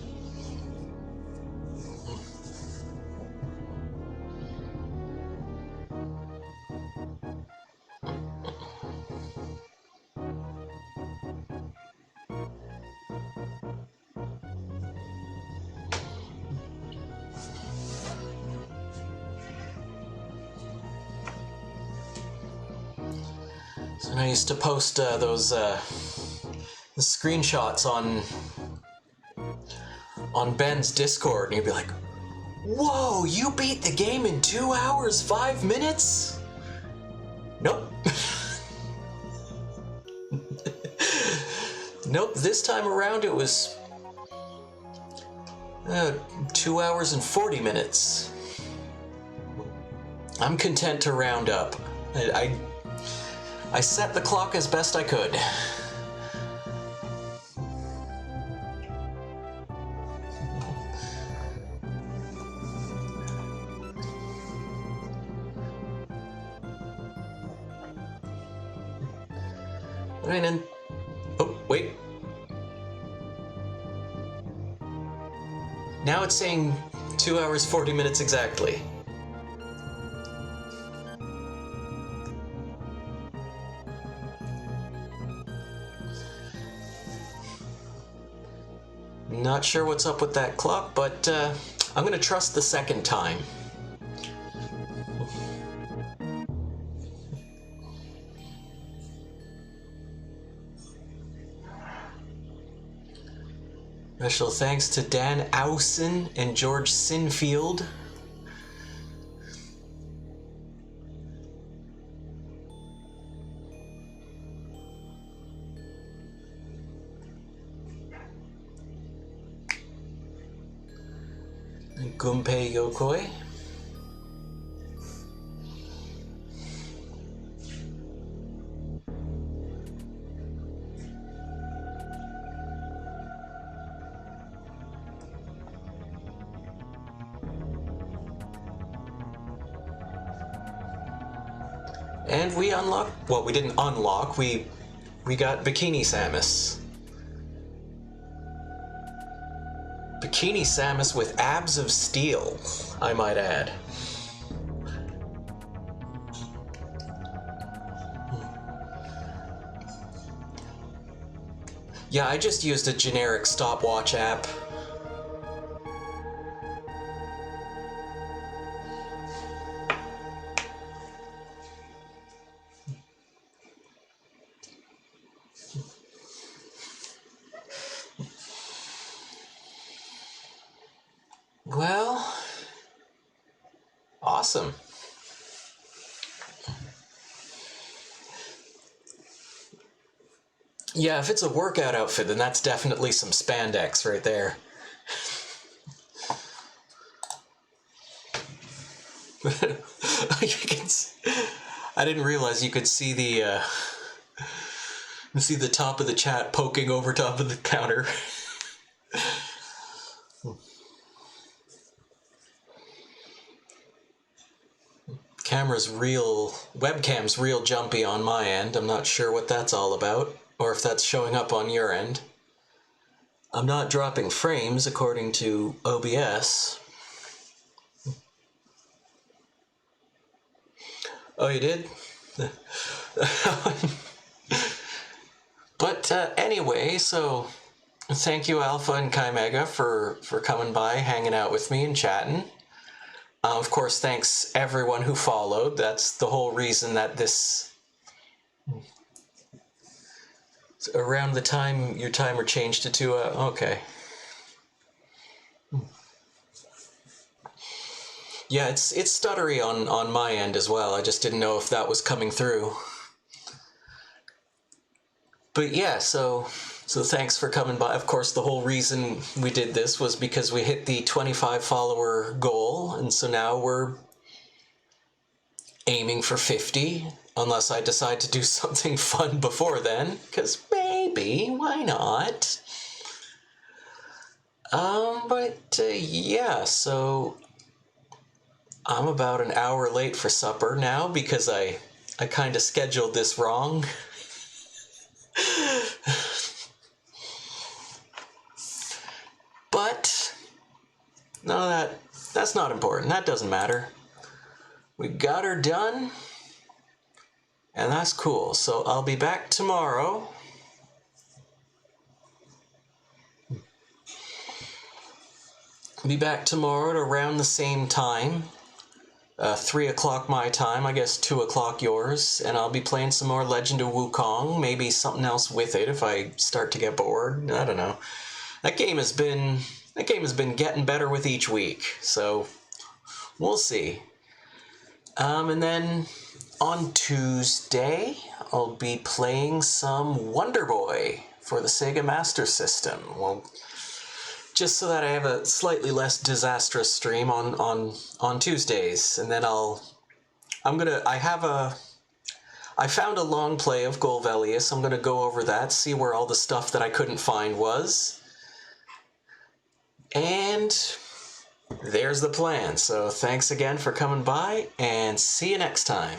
And I used to post those screenshots on Ben's Discord, and he'd be like, "Whoa, you beat the game in 2 hours, 5 minutes?" Nope. Nope, this time around it was 2 hours and 40 minutes. I'm content to round up. I set the clock as best I could. Oh, wait. Now it's saying 2 hours, 40 minutes exactly. Not sure what's up with that clock, but I'm gonna trust the second time. Special thanks to Dan Ausen and George Sinfield. And Gunpei Yokoi. And we unlocked, well, we didn't unlock, we got Bikini Samus. Bikini Samus with abs of steel, I might add. Yeah, I just used a generic stopwatch app. Well, awesome. Yeah, if it's a workout outfit, then that's definitely some spandex right there. I didn't realize you could see the top of the chat poking over top of the counter. Webcam's real jumpy on my end. I'm not sure what that's all about, or if that's showing up on your end. I'm not dropping frames according to OBS. Oh, you did? But anyway, so thank you Alpha and Chimega for coming by, hanging out with me and chatting. Of course, thanks everyone who followed. That's the whole reason that this... Around the time your timer changed to 2... okay. Yeah, it's stuttery on my end as well. I just didn't know if that was coming through. But yeah, so thanks for coming by. Of course, the whole reason we did this was because we hit the 25 follower goal, and so now we're aiming for 50. Unless I decide to do something fun before then, because maybe, why not? Yeah, so I'm about an hour late for supper now because I kind of scheduled this wrong. But none of that's not important. That doesn't matter. We got her done, and that's cool. So I'll be back tomorrow. Be back tomorrow at around the same time. 3 o'clock my time, I guess 2 o'clock yours, and I'll be playing some more Legend of Wukong, maybe something else with it if I start to get bored. I don't know. That game has been getting better with each week, so we'll see. And then on Tuesday, I'll be playing some Wonder Boy for the Sega Master System. Well, just so that I have a slightly less disastrous stream on Tuesdays, and then I found a long play of Golvelius. I'm gonna go over that, see where all the stuff that I couldn't find was, and there's the plan. So thanks again for coming by, and see you next time.